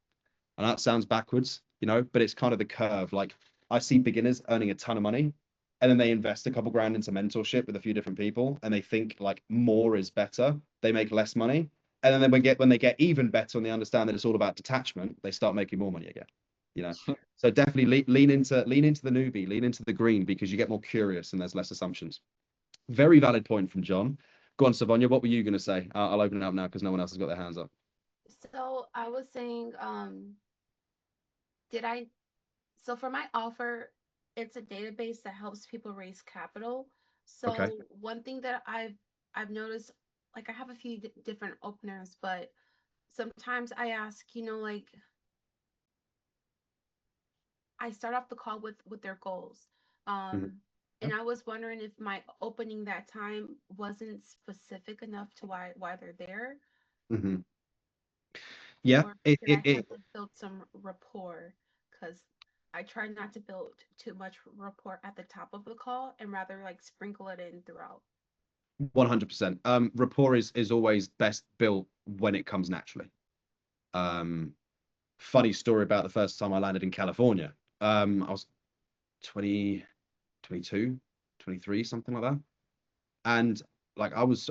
And that sounds backwards, you know, but it's kind of the curve. Like I see beginners earning a ton of money and then they invest a couple grand into mentorship with a few different people and they think like more is better. They make less money. And then when they get even better and they understand that it's all about detachment, they start making more money again, you know. So definitely lean into the newbie, lean into the green, because you get more curious and there's less assumptions. Very valid point from John. Go on, Savonya, what were you going to say? I'll open it up now because no one else has got their hands up. So I was saying, did I so for my offer, it's a database that helps people raise capital. Okay. So one thing that I've noticed, like I have a few different openers, but sometimes I ask, like I start off the call with their goals. Mhm. And I was wondering if my opening that time wasn't specific enough to why they're there, Mm-hmm. Yeah, or did I have to build some rapport? Because I try not to build too much rapport at the top of the call and rather like sprinkle it in throughout. 100%. Rapport is always best built when it comes naturally. Funny story about the first time I landed in California. I was 20, 22, 23, something like that. And like I was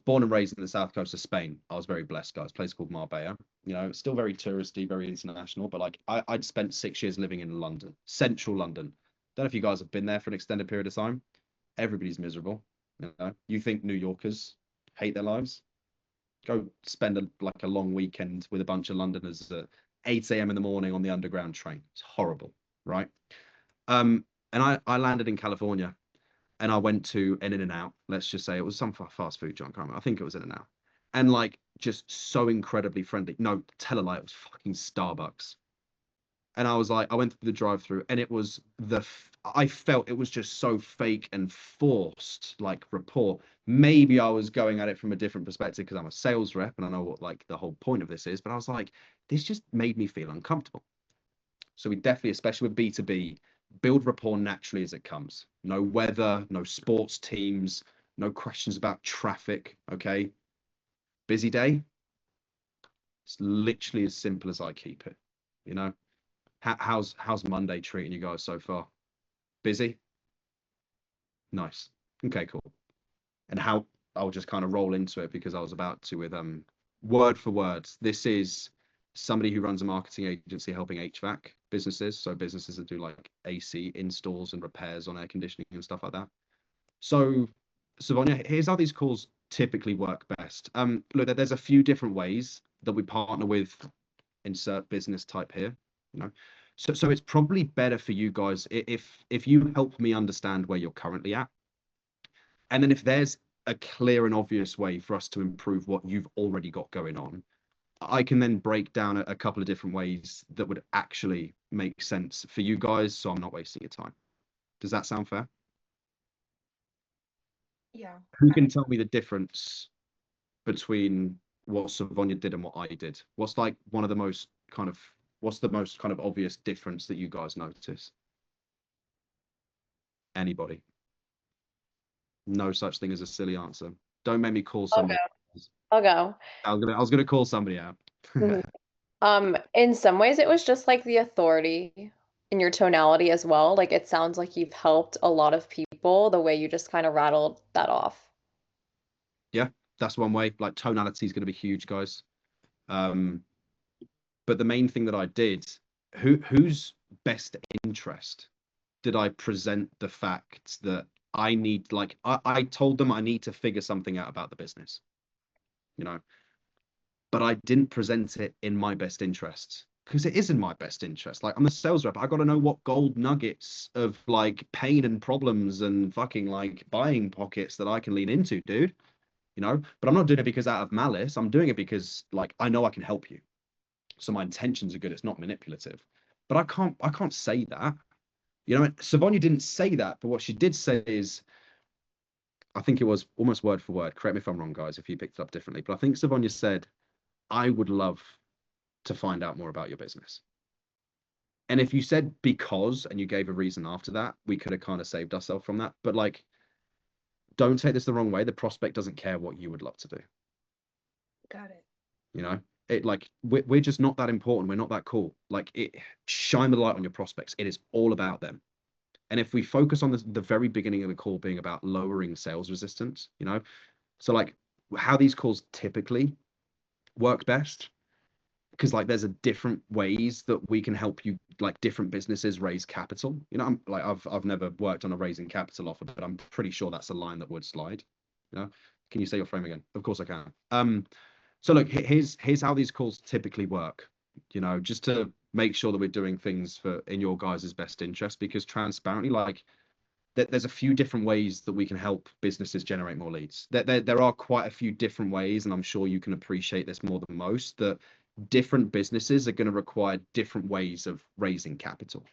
born and raised in the south coast of Spain. I was very blessed, guys. A place called Marbella. You know, it's still very touristy, very international. But like I'd spent 6 years living in London, central London. Don't know if you guys have been there for an extended period of time. Everybody's miserable. You know, you think New Yorkers hate their lives? Go spend like a long weekend with a bunch of Londoners at 8 a.m. in the morning on the underground train. It's horrible, right? And I landed in California and I went to an In-N-Out. Let's just say it was some fast food joint. I can't remember. I think it was In-N-Out. And like just so incredibly friendly. No, tell a lie, it was fucking Starbucks. And I was like, I went through the drive-through and it was I felt it was just so fake and forced, like rapport. Maybe I was going at it from a different perspective because I'm a sales rep and I know what like the whole point of this is, but I was like, this just made me feel uncomfortable. So we definitely, especially with B2B, build rapport naturally as it comes. No weather, no sports teams, no questions about traffic. Okay. Busy day. It's literally as simple as I keep it. You know, how's Monday treating you guys so far? Busy? Nice. Okay, cool. And how I'll just kind of roll into it because I was about to with word for word. This is somebody who runs a marketing agency helping HVAC businesses. So businesses that do like AC installs and repairs on air conditioning and stuff like that. So Savonya, here's how these calls typically work best. Look, there's a few different ways that we partner with insert business type here, you know. So it's probably better for you guys if you help me understand where you're currently at. And then if there's a clear and obvious way for us to improve what you've already got going on, I can then break down a couple of different ways that would actually make sense for you guys, so I'm not wasting your time. Does that sound fair? Yeah. Who can tell me the difference between what Savonya did and what I did? What's like one of the most kind of what's the most kind of obvious difference that you guys notice? Anybody? No such thing as a silly answer. Don't make me call somebody. I'll go. I was gonna call somebody out. Mhm. In some ways it was just like the authority in your tonality as well. Like it sounds like you've helped a lot of people the way you just kind of rattled that off. Yeah, that's one way. Like tonality is going to be huge, guys. But the main thing that I did, whose best interest did I present the fact that I need, like, I told them I need to figure something out about the business, you know, but I didn't present it in my best interest because it is in my best interest. Like, I'm a sales rep. I got to know what gold nuggets of like pain and problems and fucking like buying pockets that I can lean into, dude. You know, but I'm not doing it because out of malice. I'm doing it because like I know I can help you. So my intentions are good. It's not manipulative. but I can't say that. You know, Savonia didn't say that, but what she did say is, I think it was almost word for word. Correct me if I'm wrong, guys, if you picked it up differently. But I think Savonia said, I would love to find out more about your business. And if you said because and you gave a reason after that, we could have kind of saved ourselves from that. But like, don't take this the wrong way. The prospect doesn't care what you would love to do. Got it. You know, it like we're just not that important. We're not that cool. Like, it, shine the light on your prospects. It is all about them. And if we focus on the very beginning of the call being about lowering sales resistance, you know, so like how these calls typically work best, because like there's a different ways that we can help you, like different businesses raise capital. You know, I'm like I've never worked on a raising capital offer, but I'm pretty sure that's a line that would slide. You know, can you say your frame again? Of course I can. So look, here's how these calls typically work. You know, just to make sure that we're doing things for in your guys' best interest, because transparently, like there's a few different ways that we can help businesses generate more leads. There are quite a few different ways, and I'm sure you can appreciate this more than most, that different businesses are going to require different ways of raising capital,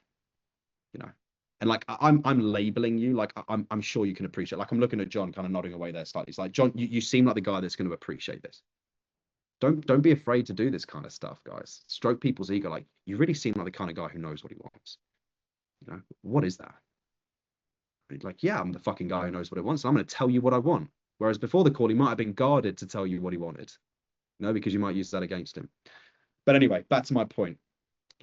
you know. And like I'm labeling you, like I'm sure you can appreciate. Like I'm looking at John, kind of nodding away there slightly. It's like, John, you seem like the guy that's going to appreciate this. Don't be afraid to do this kind of stuff, guys. Stroke people's ego. Like, you really seem like the kind of guy who knows what he wants. You know, what is that? Like, yeah, I'm the fucking guy who knows what it wants. I'm going to tell you what I want. Whereas before the call, he might have been guarded to tell you what he wanted, you know, because you might use that against him. But anyway, back to my point.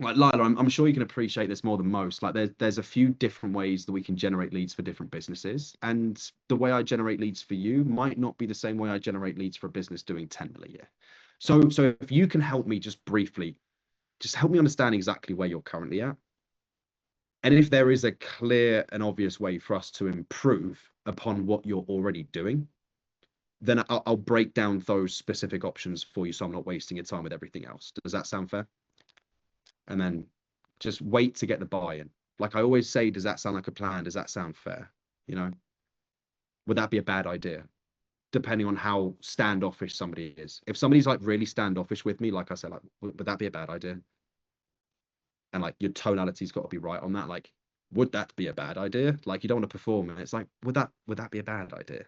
Like, Lila, I'm sure you can appreciate this more than most. Like, there's a few different ways that we can generate leads for different businesses. And the way I generate leads for you might not be the same way I generate leads for a business doing 10 mil a year. So if you can help me just briefly, just help me understand exactly where you're currently at. And if there is a clear and obvious way for us to improve upon what you're already doing, then I'll break down those specific options for you so I'm not wasting your time with everything else. Does that sound fair? And then just wait to get the buy-in. Like I always say, does that sound like a plan? Does that sound fair? You know, would that be a bad idea? Depending on how standoffish somebody is. If somebody's like really standoffish with me, like I said, like, would that be a bad idea? And like your tonality's got to be right on that. Like, would that be a bad idea? Like, you don't want to perform, and it's like, would that be a bad idea?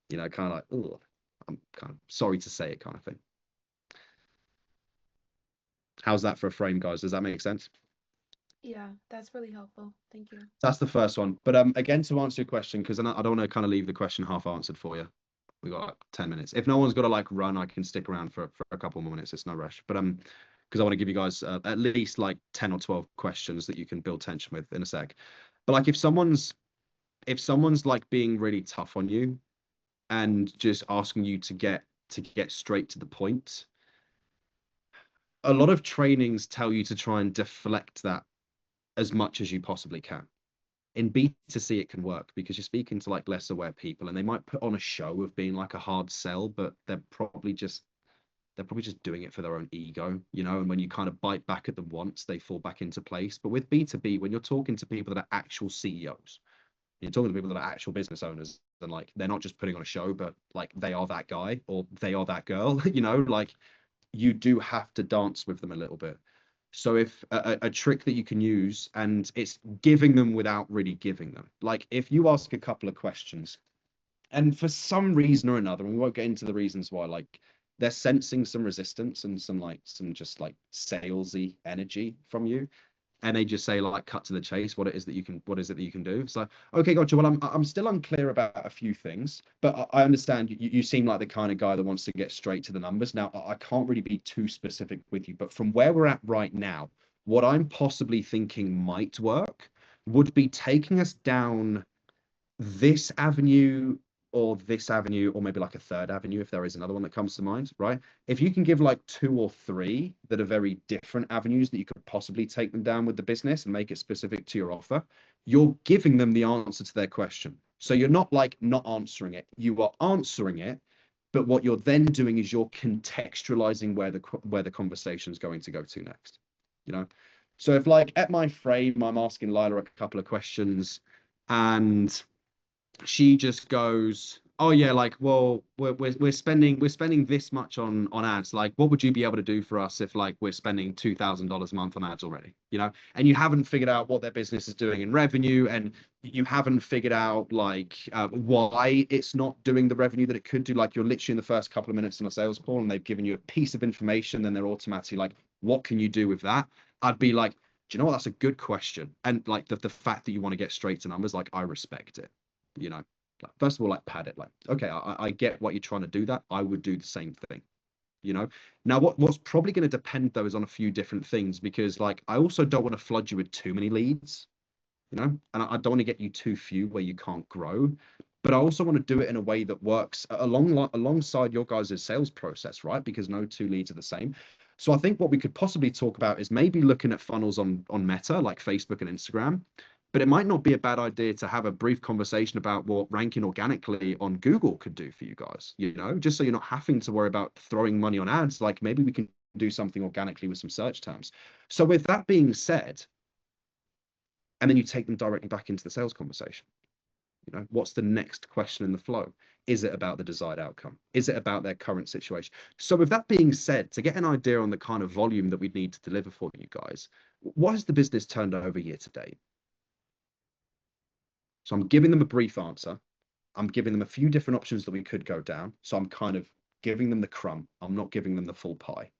You know, kind of like, oh, I'm kind of sorry to say it, kind of thing. How's that for a frame, guys? Does that make sense? Yeah, that's really helpful. Thank you. That's the first one. But again, to answer your question, because I don't want to kind of leave the question half answered for you. We got like 10 minutes. If no one's got to like run, I can stick around for a couple more minutes. It's no rush. But because I want to give you guys at least like 10 or 12 questions that you can build tension with in a sec. But like if someone's like being really tough on you and just asking you to get straight to the point, a lot of trainings tell you to try and deflect that as much as you possibly can. In B2C, it can work because you're speaking to like less aware people, and they might put on a show of being like a hard sell, but they're probably just doing it for their own ego, you know. And when you kind of bite back at them once, they fall back into place. But with B2B, when you're talking to people that are actual CEOs, you're talking to people that are actual business owners, and like they're not just putting on a show, but like they are that guy or they are that girl, you know, like you do have to dance with them a little bit. So if a trick that you can use, and it's giving them without really giving them, like if you ask a couple of questions and for some reason or another, and we won't get into the reasons why, like they're sensing some resistance and some just like salesy energy from you, and they just say like cut to the chase, what is it that you can do. It's like, okay, gotcha. Well, I'm still unclear about a few things, but I understand you seem like the kind of guy that wants to get straight to the numbers. Now I can't really be too specific with you, but from where we're at right now, what I'm possibly thinking might work would be taking us down this avenue or this avenue, or maybe like a third avenue if there is another one that comes to mind, right? If you can give like 2 or 3 that are very different avenues that you could possibly take them down with the business and make it specific to your offer, you're giving them the answer to their question. So you're not like not answering it, you are answering it, but what you're then doing is you're contextualizing where the conversation is going to go to next, you know. So if like at my frame I'm asking Lila a couple of questions and she just goes, oh yeah, like, well, we're spending this much on ads. Like, what would you be able to do for us if like we're spending $2,000 a month on ads already? You know, and you haven't figured out what their business is doing in revenue, and you haven't figured out like why it's not doing the revenue that it could do. Like, you're literally in the first couple of minutes on a sales call, and they've given you a piece of information, then they're automatically like, what can you do with that? I'd be like, do you know what? That's a good question. And like the fact that you want to get straight to numbers, like I respect it, you know. Like, first of all, like pad it. Like, okay, I get what you're trying to do. That I would do the same thing. You know. Now, what's probably going to depend though is on a few different things, because like I also don't want to flood you with too many leads. You know, and I don't want to get you too few where you can't grow. But I also want to do it in a way that works alongside your guys' sales process, right? Because no two leads are the same. So I think what we could possibly talk about is maybe looking at funnels on Meta, like Facebook and Instagram. But it might not be a bad idea to have a brief conversation about what ranking organically on Google could do for you guys, you know, just so you're not having to worry about throwing money on ads. Like, maybe we can do something organically with some search terms. So with that being said, and then you take them directly back into the sales conversation. You know, what's the next question in the flow? Is it about the desired outcome? Is it about their current situation? So with that being said, to get an idea on the kind of volume that we need to deliver for you guys, what has the business turned over year to date? So I'm giving them a brief answer. I'm giving them a few different options that we could go down. So I'm kind of giving them the crumb. I'm not giving them the full pie.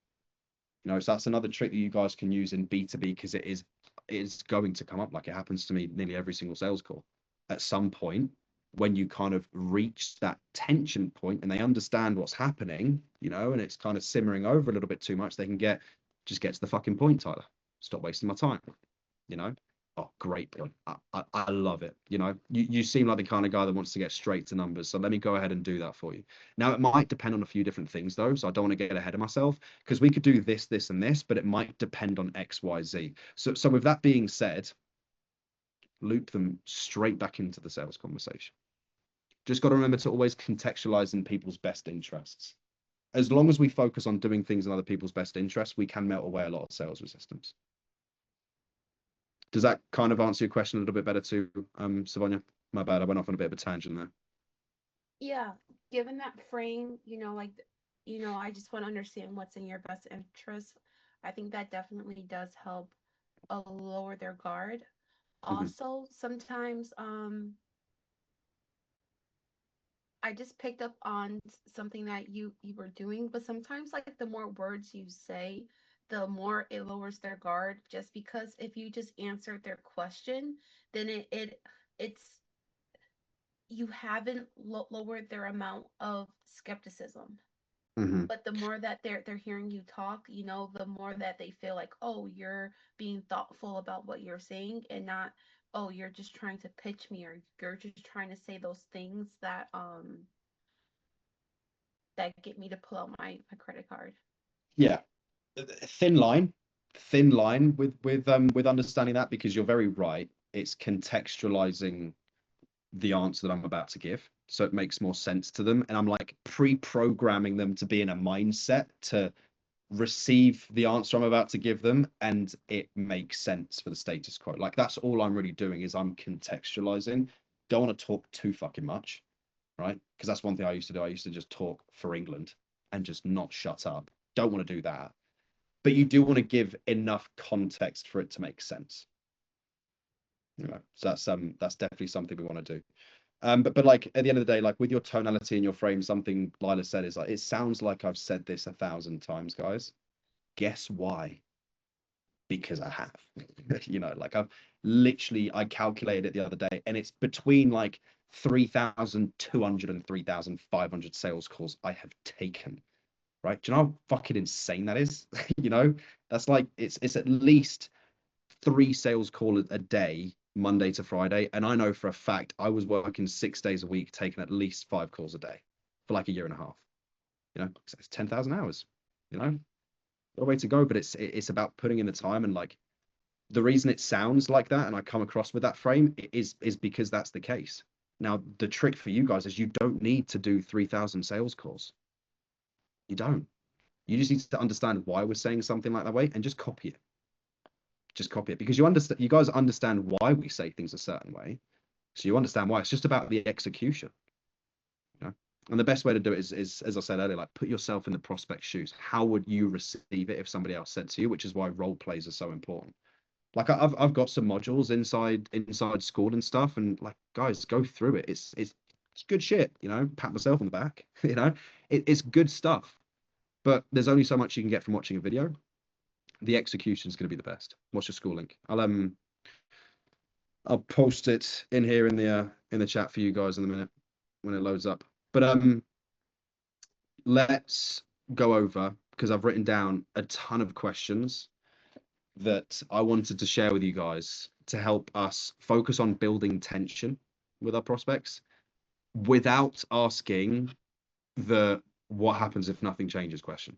You know, so that's another trick that you guys can use in B2B, because it is going to come up. Like, it happens to me nearly every single sales call. At some point, when you kind of reach that tension point and they understand what's happening, you know, and it's kind of simmering over a little bit too much, they can just get to the fucking point, Tyler. Stop wasting my time, you know. Oh, great point. I love it. You know, you seem like the kind of guy that wants to get straight to numbers. So let me go ahead and do that for you. Now, it might depend on a few different things though. So I don't want to get ahead of myself, because we could do this, this, and this, but it might depend on X, Y, Z. So with that being said, loop them straight back into the sales conversation. Just got to remember to always contextualize in people's best interests. As long as we focus on doing things in other people's best interests, we can melt away a lot of sales resistance. Does that kind of answer your question a little bit better too, Savonya? My bad, I went off on a bit of a tangent there. Yeah, given that frame, like, I just want to understand what's in your best interest. I think that definitely does help lower their guard. Also, sometimes I just picked up on something that you were doing, but sometimes like the more words you say, the more it lowers their guard. Just because if you just answered their question, then it's you haven't lowered their amount of skepticism. Mm-hmm. But the more that they're hearing you talk, the more that they feel like, oh, you're being thoughtful about what you're saying, and not, oh, you're just trying to pitch me, or you're just trying to say those things that get me to pull out my credit card. Yeah, thin line with understanding that, because you're very right. It's contextualizing the answer that I'm about to give, so it makes more sense to them, and I'm like pre-programming them to be in a mindset to receive the answer I'm about to give them, and it makes sense for the status quo. Like, that's all I'm really doing, is I'm contextualizing. Don't want to talk too fucking much, right? Because that's one thing I used to do. I used to just talk for England and just not shut up. Don't want to do that. But you do want to give enough context for it to make sense. You know, so that's definitely something we want to do. But like, at the end of the day, like with your tonality and your frame, something Lila said is like, it sounds like I've said this 1,000 times, guys. Guess why? Because I have. You know, like I calculated it the other day, and it's between like 3,200 and 3,500 sales calls I have taken. Right? Do you know how fucking insane that is? You know, that's like, it's at least 3 sales calls a day, Monday to Friday. And I know for a fact I was working 6 days a week, taking at least 5 calls a day for like a year and a half. You know, it's 10,000 hours. You know, a way to go. But it's about putting in the time, and like, the reason it sounds like that and I come across with that frame is because that's the case. Now, the trick for you guys is you don't need to do 3,000 sales calls. You don't. You just need to understand why we're saying something like that way, and just copy it. Just copy it, because you guys understand why we say things a certain way. So you understand why. It's just about the execution. You know? And the best way to do it is, as I said earlier, like put yourself in the prospect's shoes. How would you receive it if somebody else said to you? Which is why role plays are so important. Like I've got some modules inside school and stuff, and like guys, go through it. It's good shit, you know. Pat myself on the back, you know. It's good stuff, but there's only so much you can get from watching a video. The execution is going to be the best. What's your school link? I'll post it in here in the chat for you guys in a minute when it loads up. But let's go over, because I've written down a ton of questions that I wanted to share with you guys to help us focus on building tension with our prospects without asking the what happens if nothing changes question.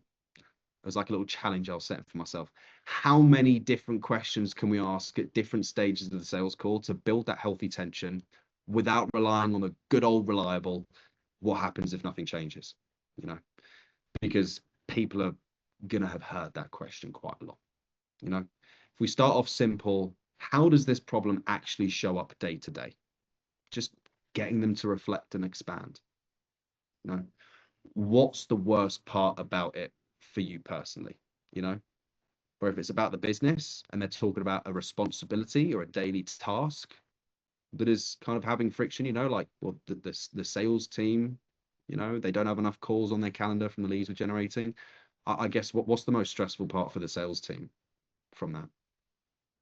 As like a little challenge I'll set for myself. How many different questions can we ask at different stages of the sales call to build that healthy tension without relying on the good old reliable what happens if nothing changes? You know, because people are gonna have heard that question quite a lot. You know, if we start off simple, how does this problem actually show up day to day? Just getting them to reflect and expand. You know, what's the worst part about it for you personally? You know, or if it's about the business and they're talking about a responsibility or a daily task that is kind of having friction, you know, like, well, the sales team, you know, they don't have enough calls on their calendar from the leads we're generating. I guess what's the most stressful part for the sales team from that?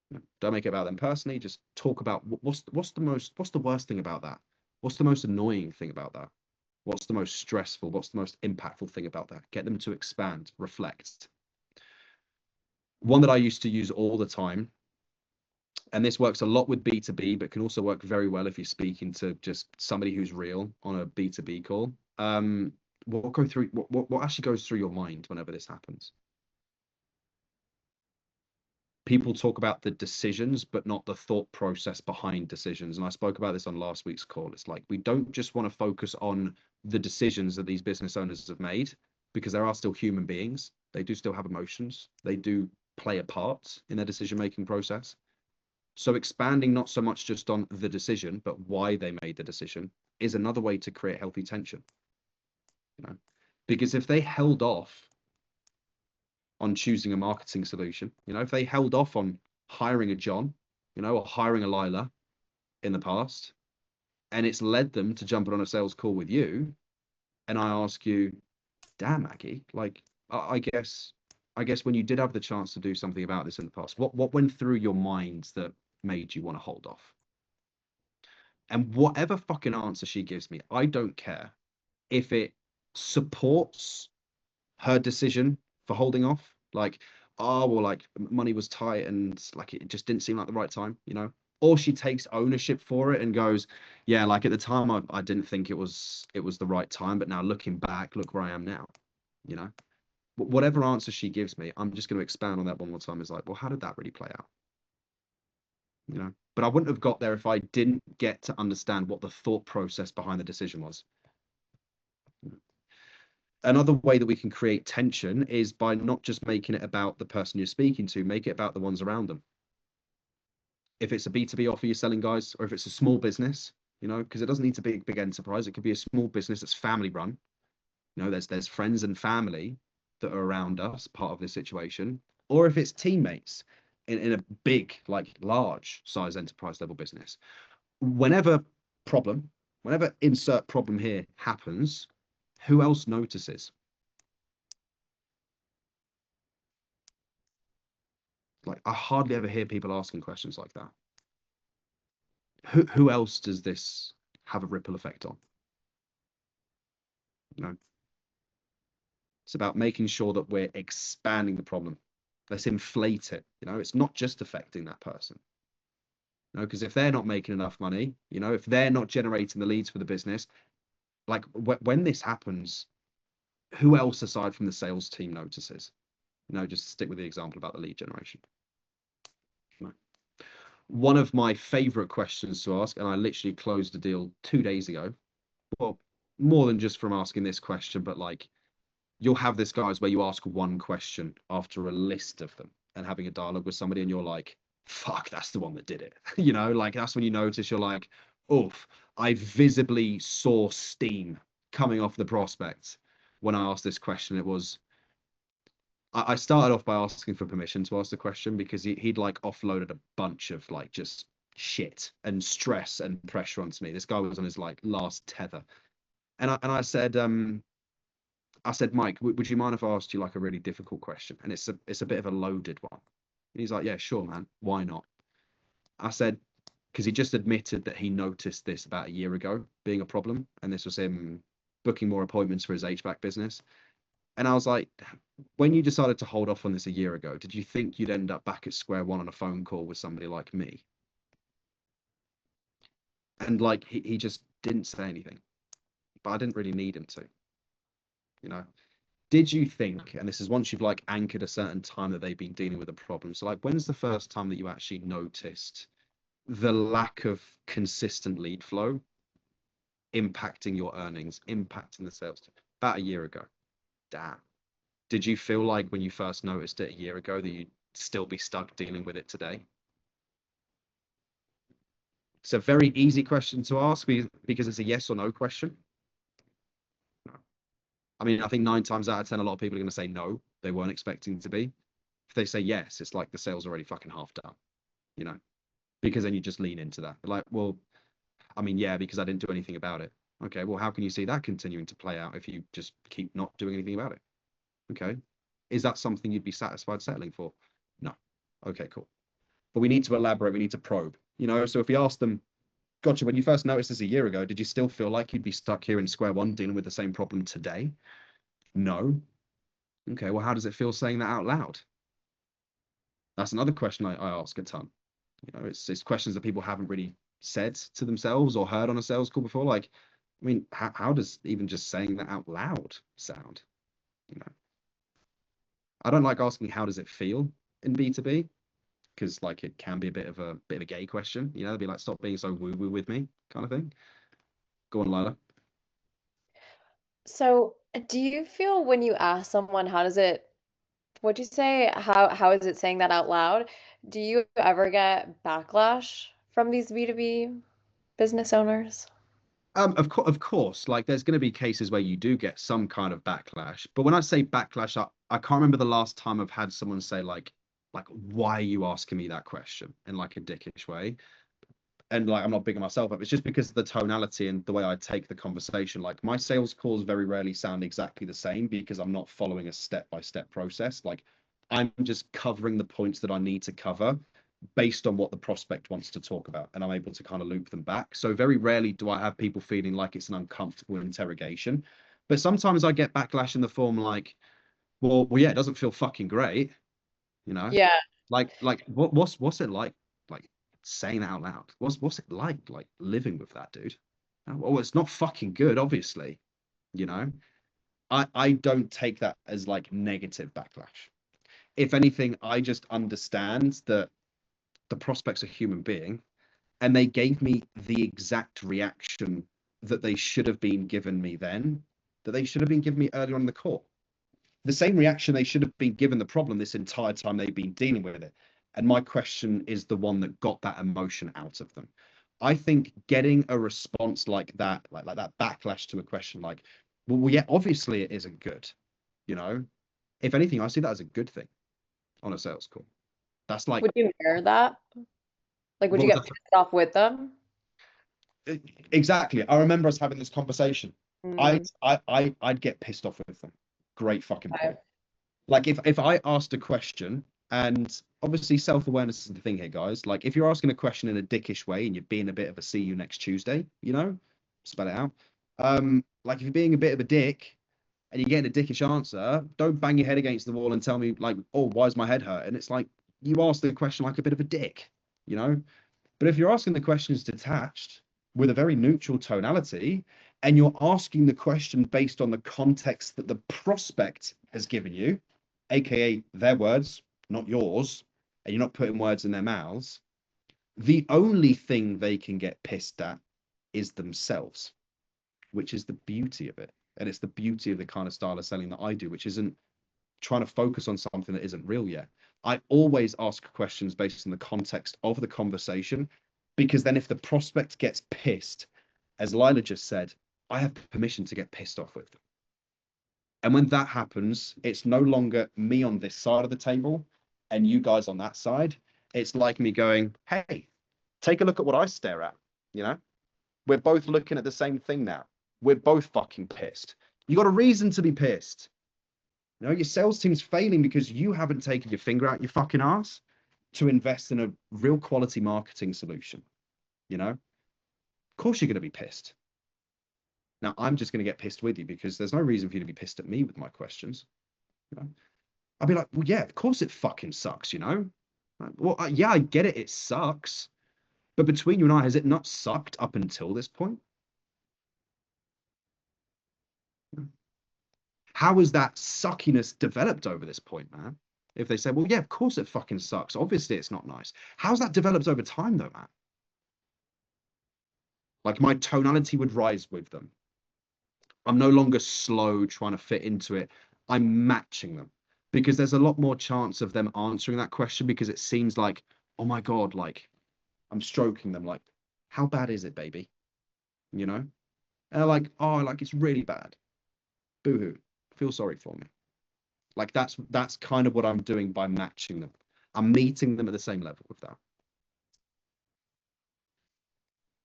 You know, don't make it about them personally. Just talk about what's the worst thing about that? What's the most annoying thing about that? What's the most stressful? What's the most impactful thing about that? Get them to expand, reflect. One that I used to use all the time, and this works a lot with B2B, but can also work very well if you're speaking to just somebody who's real on a B2B call. What actually goes through your mind whenever this happens? People talk about the decisions, but not the thought process behind decisions. And I spoke about this on last week's call. It's like, we don't just want to focus on the decisions that these business owners have made, because there are still human beings. They do still have emotions. They do play a part in their decision-making process. So expanding not so much just on the decision, but why they made the decision is another way to create healthy tension. You know, because if they held off on choosing a marketing solution, you know, if they held off on hiring a John, you know, or hiring a Lila in the past, and it's led them to jumping on a sales call with you, and I ask you, damn, Maggie, like, I guess when you did have the chance to do something about this in the past, what went through your mind that made you want to hold off? And whatever fucking answer she gives me, I don't care if it supports her decision for holding off. Like, oh, well, like money was tight and like it just didn't seem like the right time, you know? Or she takes ownership for it and goes, yeah, like at the time I didn't think it was the right time, but now looking back, look where I am now, you know? Whatever answer she gives me, I'm just going to expand on that one more time. Is like, well, how did that really play out? You know, but I wouldn't have got there if I didn't get to understand what the thought process behind the decision was. Another way that we can create tension is by not just making it about the person you're speaking to, make it about the ones around them. If it's a B2B offer you're selling, guys, or if it's a small business, you know, because it doesn't need to be a big enterprise. It could be a small business that's family run. You know, there's friends and family that are around us, part of this situation. Or if it's teammates in a big, like large size enterprise level business. Whenever insert problem here happens, who else notices? Like, I hardly ever hear people asking questions like that. Who else does this have a ripple effect on? You know, it's about making sure that we're expanding the problem. Let's inflate it. You know, it's not just affecting that person. You know, because if they're not making enough money, you know, if they're not generating the leads for the business, like when this happens, who else aside from the sales team notices? You know, just stick with the example about the lead generation. One of my favorite questions to ask, and I literally closed the deal 2 days ago. Well, more than just from asking this question, but like you'll have this, guys, where you ask one question after a list of them and having a dialogue with somebody, and you're like, fuck, that's the one that did it. You know, like that's when you notice you're like, oof, I visibly saw steam coming off the prospect when I asked this question. It was, I started off by asking for permission to ask the question because he'd like offloaded a bunch of like just shit and stress and pressure onto me. This guy was on his like last tether. And I said, Mike, would you mind if I asked you like a really difficult question? And it's a bit of a loaded one. And he's like, yeah, sure, man. Why not? I said, because he just admitted that he noticed this about a year ago being a problem. And this was him booking more appointments for his HVAC business. And I was like, when you decided to hold off on this a year ago, did you think you'd end up back at square one on a phone call with somebody like me? And like, he just didn't say anything, but I didn't really need him to, you know? Did you think, and this is once you've like anchored a certain time that they've been dealing with a problem. So like, when's the first time that you actually noticed the lack of consistent lead flow impacting your earnings, impacting the sales? About a year ago. Damn. Did you feel like when you first noticed it a year ago that you'd still be stuck dealing with it today? It's a very easy question to ask because it's a yes or no question. No. I mean, I think 9 times out of 10, a lot of people are going to say no, they weren't expecting to be. If they say yes, it's like the sale's already fucking half done, you know, because then you just lean into that. Like, well, I mean, yeah, because I didn't do anything about it. Okay, well, how can you see that continuing to play out if you just keep not doing anything about it? Okay. Is that something you'd be satisfied settling for? No. Okay, cool. But we need to elaborate. We need to probe, you know? So if we ask them, gotcha, when you first noticed this a year ago, did you still feel like you'd be stuck here in square one dealing with the same problem today? No. Okay, well, how does it feel saying that out loud? That's another question I ask a ton. You know, it's questions that people haven't really said to themselves or heard on a sales call before. Like, I mean, how does even just saying that out loud sound? You know, I don't like asking how does it feel in B2B because like it can be a bit of a gay question. You know, they'd be like, stop being so woo-woo with me kind of thing. Go on, Lila. So, do you feel when you ask someone, how does it, what'd you say? How is it saying that out loud? Do you ever get backlash from these B2B business owners? Of course, like there's going to be cases where you do get some kind of backlash. But when I say backlash, I can't remember the last time I've had someone say like, why are you asking me that question in like a dickish way? And like I'm not bigging myself up. It's just because of the tonality and the way I take the conversation. Like my sales calls very rarely sound exactly the same because I'm not following a step-by-step process. Like I'm just covering the points that I need to cover based on what the prospect wants to talk about, and I'm able to kind of loop them back. So very rarely do I have people feeling like it's an uncomfortable interrogation. But sometimes I get backlash in the form like, well, yeah, it doesn't feel fucking great, you know? Yeah. Like what's it like saying that out loud? What's it like living with that, dude? Well, it's not fucking good, obviously, you know. I don't take that as like negative backlash. If anything, I just understand that the prospect's a human being and they gave me the exact reaction that they should have been given me then, that they should have been given me earlier on in the call. The same reaction they should have been given the problem this entire time they've been dealing with it. And my question is the one that got that emotion out of them. I think getting a response like that, like that backlash to a question like, well, yeah, obviously it isn't good. You know, if anything, I see that as a good thing on a sales call. That's like, Would you mirror that? Like, would what you was get pissed off with them? exactly. I remember us having this conversation. Mm, I'd get pissed off with them. Great fucking okay. point. Like if I asked a question, and obviously self-awareness is the thing here, guys. Like if you're asking a question in a dickish way and you're being a bit of a see you next Tuesday, you know, spell it out. Like if you're being a bit of a dick and you're getting a dickish answer, don't bang your head against the wall and tell me like, oh, why is my head hurt? And it's like you asked the question like a bit of a dick, you know. But if you're asking the questions detached with a very neutral tonality, and you're asking the question based on the context that the prospect has given you, aka their words, not yours, and you're not putting words in their mouths, the only thing they can get pissed at is themselves, which is the beauty of it. And it's the beauty of the kind of style of selling that I do, which isn't trying to focus on something that isn't real yet. I always ask questions based on the context of the conversation, because then if the prospect gets pissed, as Lila just said, I have permission to get pissed off with them. And when that happens, it's no longer me on this side of the table and you guys on that side. It's like me going, hey, take a look at what I stare at. You know, we're both looking at the same thing now. We're both fucking pissed. You got a reason to be pissed. You know, your sales team's failing because you haven't taken your finger out your fucking ass to invest in a real quality marketing solution. You know, of course you're going to be pissed. Now, I'm just going to get pissed with you because there's no reason for you to be pissed at me with my questions. You know? I'll be like, well, yeah, of course it fucking sucks, you know? Like, well, yeah, I get it. It sucks. But between you and I, has it not sucked up until this point? How has that suckiness developed over this point, man? If they say, well, yeah, of course it fucking sucks. Obviously, it's not nice. How's that developed over time, though, man? Like my tonality would rise with them. I'm no longer slow trying to fit into it. I'm matching them because there's a lot more chance of them answering that question because it seems like, oh my God, like I'm stroking them. Like, how bad is it, baby? You know? And they're like, oh, like it's really bad. Boo-hoo. Feel sorry for me. Like that's kind of what I'm doing by matching them. I'm meeting them at the same level with that.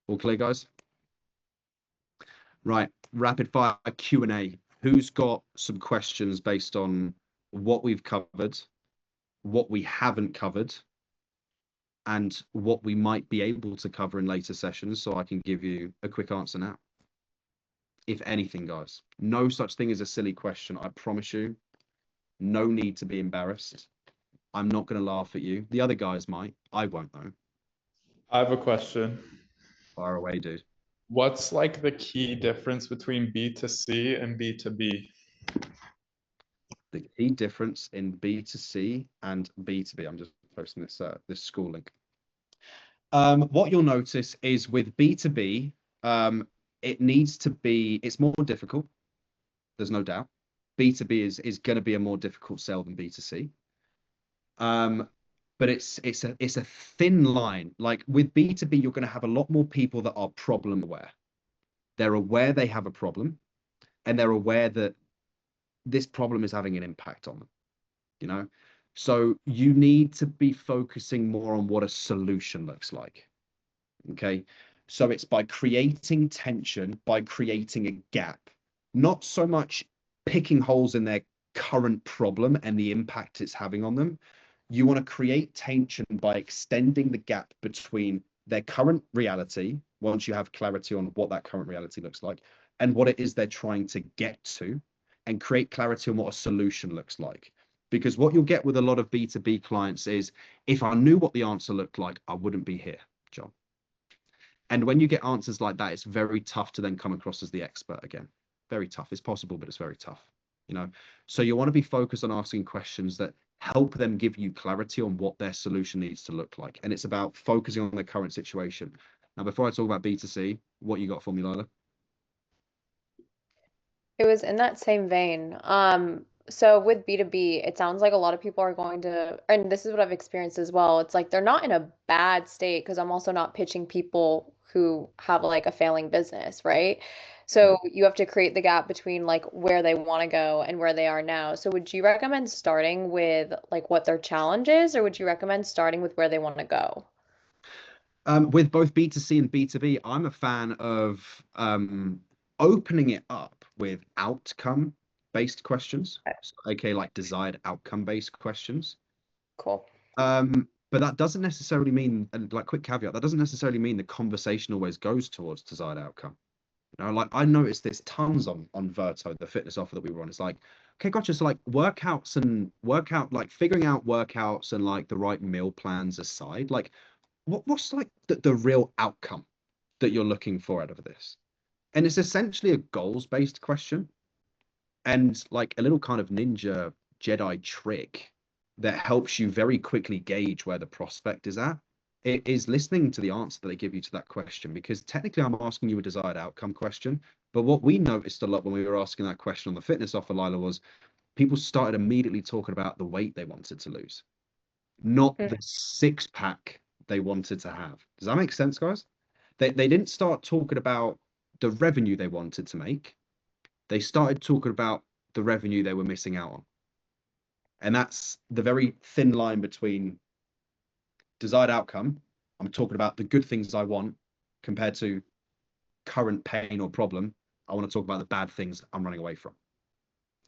All clear, guys? Right, rapid fire Q&A. Who's got some questions based on what we've covered, what we haven't covered, and what we might be able to cover in later sessions, so I can give you a quick answer now? If anything, guys, no such thing as a silly question. I promise you, no need to be embarrassed. I'm not going to laugh at you. The other guys might. I won't, though. I have a question. Fire away, dude. What's like the key difference between B2C and B2B? The key difference in B2C and B2B. I'm just posting this school link. What you'll notice is with B2B, it needs to be, it's more difficult. There's no doubt. B2B is going to be a more difficult sell than B2C. But it's a thin line. Like with B2B, you're going to have a lot more people that are problem aware. They're aware they have a problem, and they're aware that this problem is having an impact on them, you know? So you need to be focusing more on what a solution looks like, okay? So it's by creating tension, by creating a gap, not so much picking holes in their current problem and the impact it's having on them. You want to create tension by extending the gap between their current reality, once you have clarity on what that current reality looks like, and what it is they're trying to get to, and create clarity on what a solution looks like. Because what you'll get with a lot of B2B clients is, if I knew what the answer looked like, I wouldn't be here, John. And when you get answers like that, it's very tough to then come across as the expert again. Very tough. It's possible, but it's very tough, you know? So you want to be focused on asking questions that help them give you clarity on what their solution needs to look like. And it's about focusing on their current situation. Now, before I talk about B2C, what you got for me, Lila? It was in that same vein. So with B2B, it sounds like a lot of people are going to, and this is what I've experienced as well. It's like they're not in a bad state because I'm also not pitching people who have like a failing business, right? So you have to create the gap between like where they want to go and where they are now. So would you recommend starting with like what their challenge is, or would you recommend starting with where they want to go? With both B2C and B2B, I'm a fan of opening it up with outcome-based questions. So, okay, like desired outcome-based questions. Cool. But that doesn't necessarily mean, and like quick caveat, that doesn't necessarily mean the conversation always goes towards desired outcome. You know, like I noticed this tons on Verto, the fitness offer that we were on. It's like, okay, gotcha. So like like figuring out workouts and like the right meal plans aside, like what's like the real outcome that you're looking for out of this? And it's essentially a goals-based question, and like a little kind of ninja Jedi trick that helps you very quickly gauge where the prospect is at. It is listening to the answer that they give you to that question, because technically I'm asking you a desired outcome question. But what we noticed a lot when we were asking that question on the fitness offer, Lila, was people started immediately talking about the weight they wanted to lose, not the six-pack they wanted to have. Does that make sense, guys? They didn't start talking about the revenue they wanted to make, they started talking about the revenue they were missing out on. And that's the very thin line between desired outcome. I'm talking about the good things I want compared to current pain or problem. I want to talk about the bad things I'm running away from.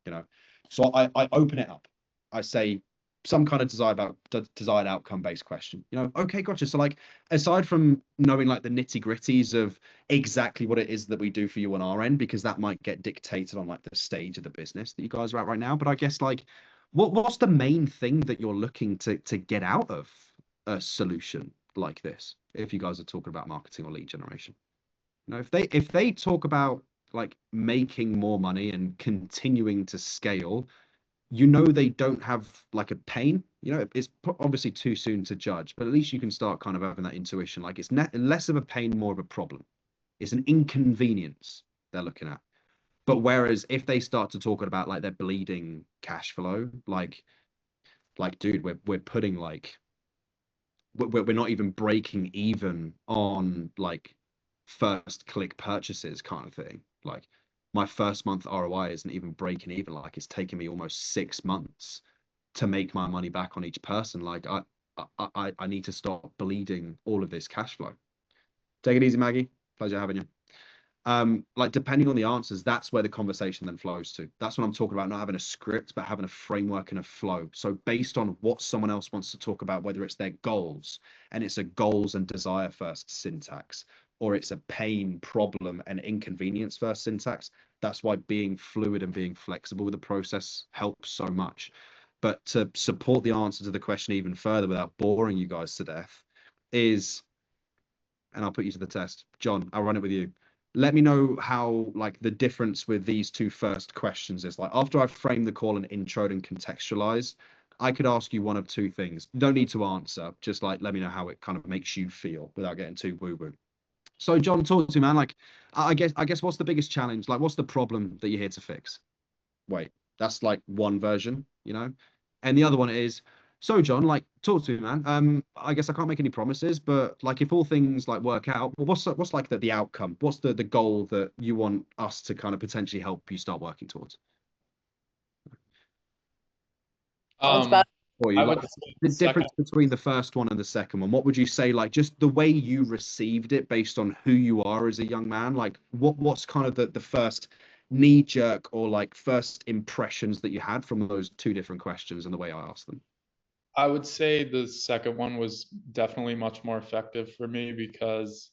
You know, so I open it up. I say some kind of desired outcome based question. You know, okay, gotcha. So like, aside from knowing like the nitty gritties of exactly what it is that we do for you on our end, because that might get dictated on like the stage of the business that you guys are at right now. But I guess like, what's the main thing that you're looking to get out of a solution like this? If you guys are talking about marketing or lead generation, you know, if they talk about like making more money and continuing to scale, you know, they don't have like a pain. You know, it's obviously too soon to judge, but at least you can start kind of having that intuition. Like it's less of a pain, more of a problem. It's an inconvenience they're looking at. But whereas if they start to talk about like their bleeding cash flow, like dude, we're putting like we're not even breaking even on like first click purchases kind of thing. Like my first month ROI isn't even breaking even. Like it's taken me almost 6 months to make my money back on each person. Like I need to stop bleeding all of this cash flow. Take it easy, Maggie. Pleasure having you. Like depending on the answers, that's where the conversation then flows to. That's what I'm talking about, not having a script, but having a framework and a flow. So based on what someone else wants to talk about, whether it's their goals and it's a goals and desire first syntax, or it's a pain, problem, and inconvenience first syntax, that's why being fluid and being flexible with the process helps so much. But to support the answer to the question even further without boring you guys to death is, and I'll put you to the test. John, I'll run it with you. Let me know how like the difference with these two first questions is. Like after I've framed the call and introed and contextualized, I could ask you one of two things. You don't need to answer, just like let me know how it kind of makes you feel without getting too woo-woo. So John, talk to me, man. Like I guess what's the biggest challenge? Like what's the problem that you're here to fix? Wait, that's like one version, you know? And the other one is, so John, like talk to me, man. I guess I can't make any promises, but like if all things like work out, well, what's like the outcome? What's the goal that you want us to kind of potentially help you start working towards? Sounds about Or you I like would say the the second. difference between the first one and the second one? What would you say, like just the way you received it based on who you are as a young man? Like what's kind of the first knee jerk or like first impressions that you had from those two different questions and the way I asked them? I would say the second one was definitely much more effective for me because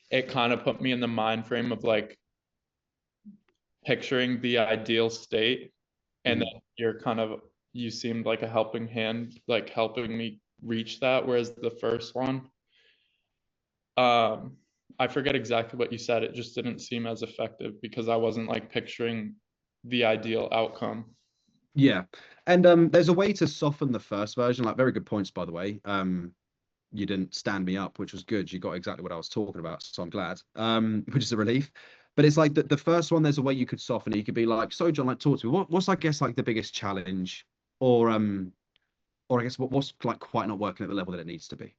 it kind of put me in the mind frame of like picturing the ideal state, and then you seemed like a helping hand, like helping me reach that. Whereas the first one, I forget exactly what you said. It just didn't seem as effective because I wasn't like picturing the ideal outcome. Yeah. And there's a way to soften the first version. Like very good points, by the way. You didn't stand me up, which was good. You got exactly what I was talking about, so I'm glad. Which is a relief. But it's like the first one, there's a way you could soften it. You could be like, so John, like talk to me. What's I guess like the biggest challenge, or I guess what's like quite not working at the level that it needs to be.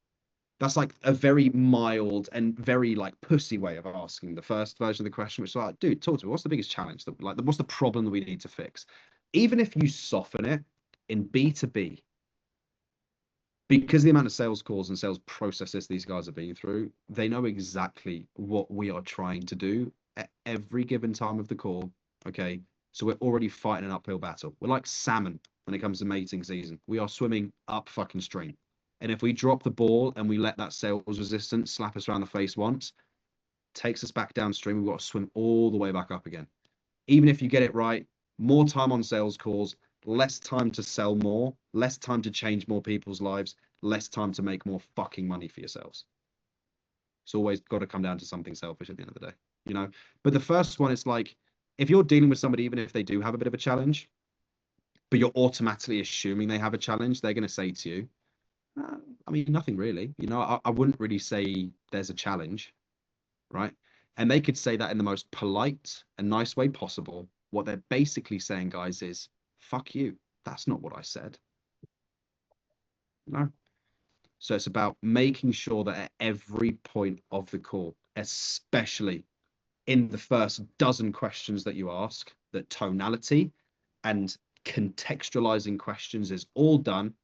That's like a very mild and very like pussy way of asking the first version of the question, which is like, dude, talk to me. What's the biggest challenge? That like, what's the problem that we need to fix? Even if you soften it in B2B, because the amount of sales calls and sales processes these guys have been through, they know exactly what we are trying to do at every given time of the call. Okay. So we're already fighting an uphill battle. We're like salmon when it comes to mating season. We are swimming up fucking stream. And if we drop the ball and we let that sales resistance slap us around the face once, takes us back downstream, we've got to swim all the way back up again. Even if you get it right, more time on sales calls, less time to sell more, less time to change more people's lives, less time to make more fucking money for yourselves. It's always got to come down to something selfish at the end of the day, you know? But the first one, it's like, if you're dealing with somebody, even if they do have a bit of a challenge, but you're automatically assuming they have a challenge, they're going to say to you, I mean, nothing really. You know, I wouldn't really say there's a challenge, right? And they could say that in the most polite and nice way possible. What they're basically saying, guys, is fuck you. That's not what I said. No. So it's about making sure that at every point of the call, especially in the first dozen questions that you ask, that tonality and contextualizing questions is all done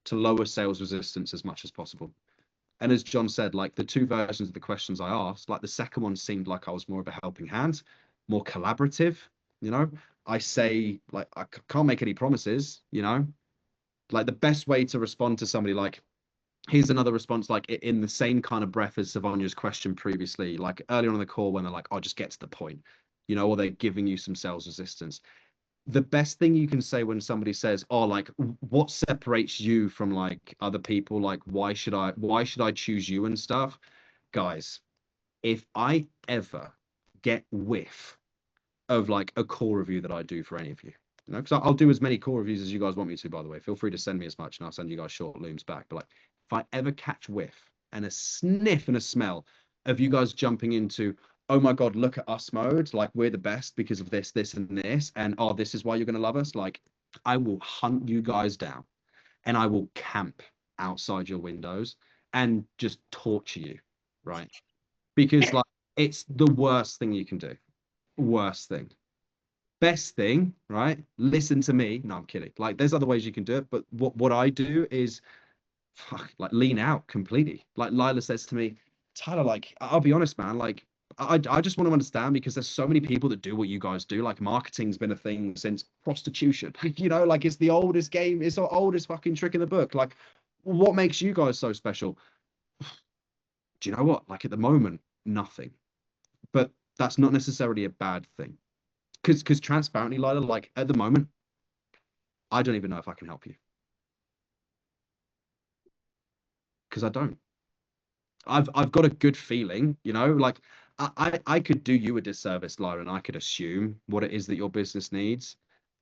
to lower sales resistance as much as possible. And as John said, like the two versions of the questions I asked, like the second one seemed like I was more of a helping hand, more collaborative, you know. I say, like, I can't make any promises, you know. Like the best way to respond to somebody, like, here's another response, like in the same kind of breath as Savonia's question previously, like earlier on in the call when they're like, oh, just get to the point, you know, or they're giving you some sales resistance. The best thing you can say when somebody says, oh, like, what separates you from like other people? Like, why should I choose you and stuff? Guys, if I ever get whiff of like a call review that I do for any of you, you know, because I'll do as many call reviews as you guys want me to, by the way. Feel free to send me as much and I'll send you guys short looms back. But like, if I ever catch whiff and a sniff and a smell of you guys jumping into, oh my God, look at us mode, like we're the best because of this, this, and this, and oh, this is why you're going to love us, like I will hunt you guys down and I will camp outside your windows and just torture you, right? Because like it's the worst thing you can do. Worst thing. Best thing, right? Listen to me. No, I'm kidding. Like there's other ways you can do it, but what I do is like lean out completely. Like Lila says to me, Tyler, like I'll be honest, man, like I just want to understand because there's so many people that do what you guys do. Like marketing's been a thing since prostitution. You know, like it's the oldest game, it's the oldest fucking trick in the book. Like, what makes you guys so special? Do you know what? Like at the moment, nothing. But that's not necessarily a bad thing. Because transparently, Lila, like at the moment, I don't even know if I can help you. Because I don't. I've got a good feeling, you know, like I could do you a disservice, Lyra, and I could assume what it is that your business needs,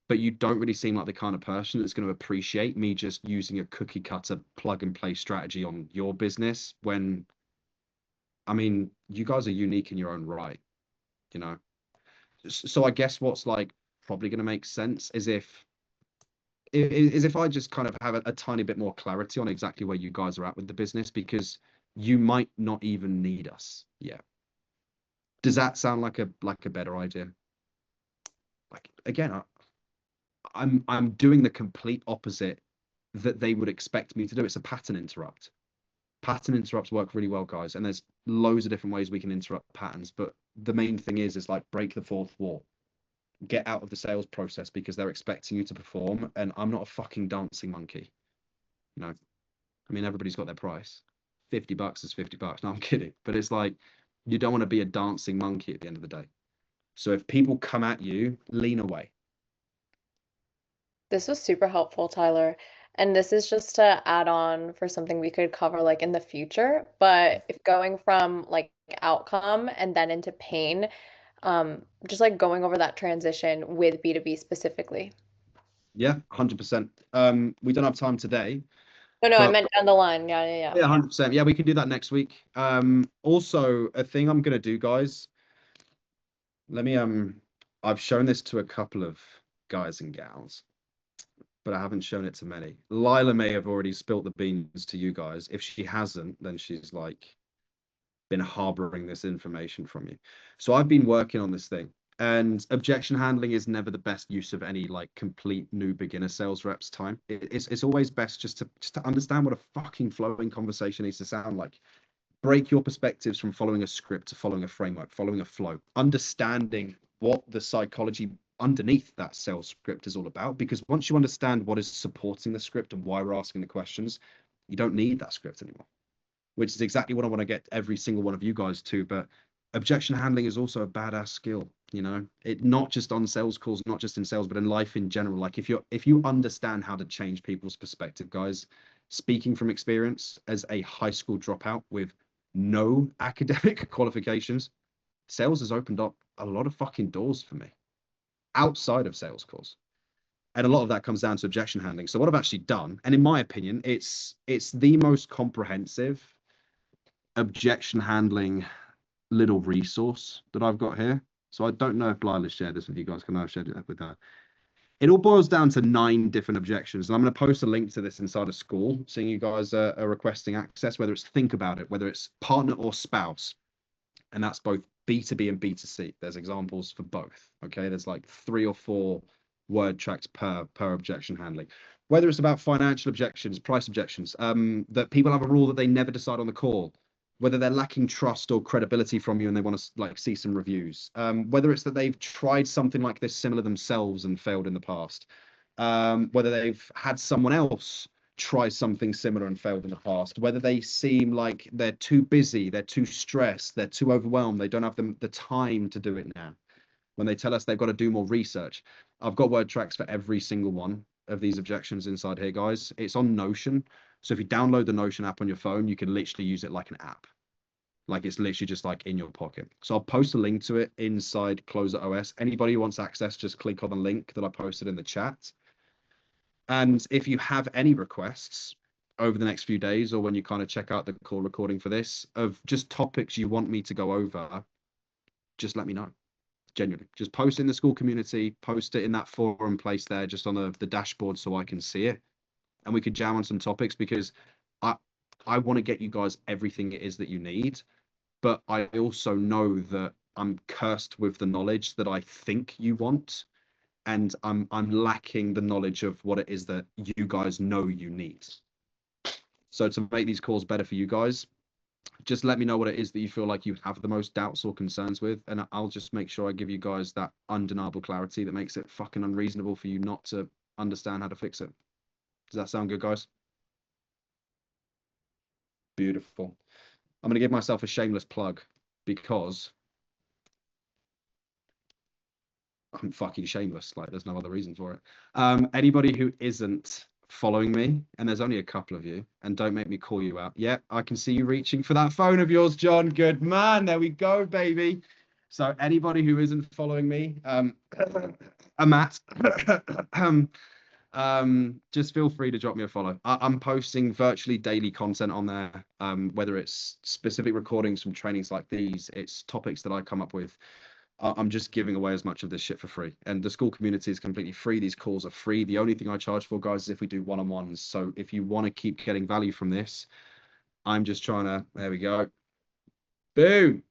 but you don't really seem like the kind of person that's going to appreciate me just using a cookie cutter plug and play strategy on your business when, I mean, you guys are unique in your own right, you know. So I guess what's like probably going to make sense is if I just kind of have a tiny bit more clarity on exactly where you guys are at with the business, because you might not even need us yet. Does that sound like a better idea? Like again, I'm doing the complete opposite that they would expect me to do. It's a pattern interrupt. Pattern interrupts work really well, guys, and there's loads of different ways we can interrupt patterns. But the main thing is like break the fourth wall. Get out of the sales process because they're expecting you to perform, and I'm not a fucking dancing monkey. You know, I mean, everybody's got their price. $50 is $50. No, I'm kidding. But it's like, you don't want to be a dancing monkey at the end of the day. So if people come at you, lean away. This was super helpful, Tyler. And this is just to add on for something we could cover like in the future. But if going from like outcome and then into pain, just like going over that transition with B2B specifically. Yeah, 100%. We don't have time today, No, I but meant down the line. Yeah. yeah, 100%. Yeah, we can do that next week. Also, a thing I'm gonna do, guys. Let me I've shown this to a couple of guys and gals, but I haven't shown it to many. Lila may have already spilt the beans to you guys. If she hasn't, then she's like been harboring this information from you. So I've been working on this thing, and objection handling is never the best use of any like complete new beginner sales reps time. It's always best just to understand what a fucking flowing conversation needs to sound like. Break your perspectives from following a script to following a framework, following a flow, understanding what the psychology underneath that sales script is all about. Because once you understand what is supporting the script and why we're asking the questions, you don't need that script anymore, which is exactly what I want to get every single one of you guys to. But objection handling is also a badass skill, you know, it not just on sales calls, not just in sales, but in life in general. Like if you understand how to change people's perspective, guys, speaking from experience as a high school dropout with no academic qualifications, sales has opened up a lot of fucking doors for me outside of sales calls. And a lot of that comes down to objection handling. So what I've actually done, and in my opinion, it's the most comprehensive objection handling little resource that I've got here. So I don't know if Lila shared this with you guys. Can I have shared it with her? It all boils down to 9 different objections. And I'm going to post a link to this inside of school, seeing you guys are requesting access, whether it's think about it, whether it's partner or spouse. And that's both B2B and B2C. There's examples for both. Okay, there's like 3 or 4 word tracks per objection handling. Whether it's about financial objections, price objections, that people have a rule that they never decide on the call, whether they're lacking trust or credibility from you and they want to like see some reviews, whether it's that they've tried something like this similar themselves and failed in the past, whether they've had someone else try something similar and failed in the past, whether they seem like they're too busy, they're too stressed, they're too overwhelmed, they don't have the time to do it now. When they tell us they've got to do more research, I've got word tracks for every single one of these objections inside here, guys. It's on Notion. So if you download the Notion app on your phone, you can literally use it like an app. Like it's literally just like in your pocket. So I'll post a link to it inside Closer OS. Anybody who wants access, just click on the link that I posted in the chat. And if you have any requests over the next few days, or when you kind of check out the call recording for this, of just topics you want me to go over, just let me know. Genuinely, just post in the school community, post it in that forum place there, just on the dashboard so I can see it. And we could jam on some topics, because I want to get you guys everything it is that you need. But I also know that I'm cursed with the knowledge that I think you want. And I'm lacking the knowledge of what it is that you guys know you need. So to make these calls better for you guys, just let me know what it is that you feel like you have the most doubts or concerns with, and I'll just make sure I give you guys that undeniable clarity that makes it fucking unreasonable for you not to understand how to fix it. Does that sound good, guys? Beautiful. I'm going to give myself a shameless plug, because I'm fucking shameless. Like, there's no other reason for it. Anybody who isn't following me, and there's only a couple of you, and don't make me call you out. Yeah, I can see you reaching for that phone of yours, John. Good man. There we go, baby. So anybody who isn't following me, Matt, just feel free to drop me a follow. I'm posting virtually daily content on there, whether it's specific recordings from trainings like these, it's topics that I come up with. I'm just giving away as much of this shit for free, and the school community is completely free. These calls are free. The only thing I charge for, guys, is if we do one-on-ones. So if you want to keep getting value from this, I'm just trying to, there we go. Boom.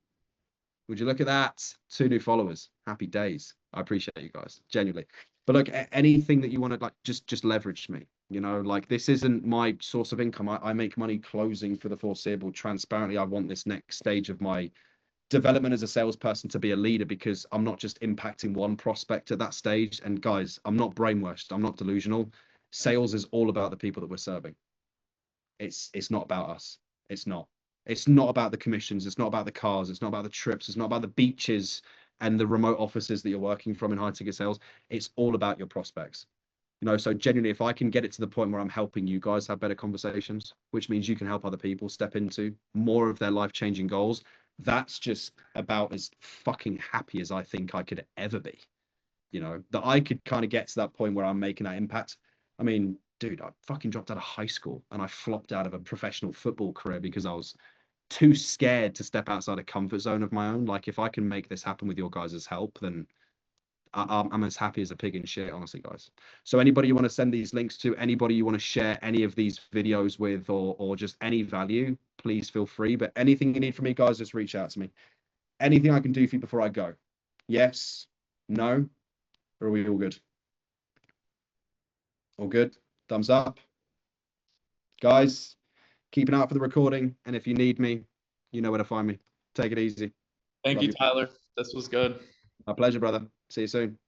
Would you look at that? 2 new followers. Happy days. I appreciate you guys, genuinely. But look, anything that you want to, like, just leverage me. You know, like, this isn't my source of income. I make money closing for the foreseeable. Transparently, I want this next stage of my development as a salesperson to be a leader, because I'm not just impacting one prospect at that stage. And guys, I'm not brainwashed. I'm not delusional. Sales is all about the people that we're serving. It's not about us. It's not. It's not about the commissions. It's not about the cars. It's not about the trips. It's not about the beaches and the remote offices that you're working from in high ticket sales. It's all about your prospects. You know, so genuinely, if I can get it to the point where I'm helping you guys have better conversations, which means you can help other people step into more of their life-changing goals, that's just about as fucking happy as I think I could ever be. You know, that I could kind of get to that point where I'm making that impact. I mean, dude, I fucking dropped out of high school and I flopped out of a professional football career because I was too scared to step outside a comfort zone of my own. Like, if I can make this happen with your guys' help, then I'm as happy as a pig in shit, honestly, guys. So anybody you want to send these links to, anybody you want to share any of these videos with, or just any value, please feel free. But anything you need from me, guys, just reach out to me. Anything I can do for you before I go? Yes? No? Or are we all good? All good? Thumbs up. Guys, keep an eye out for the recording. And if you need me, you know where to find me. Take it easy. Thank Love you, you. Tyler. This was good. My pleasure, brother. See you soon.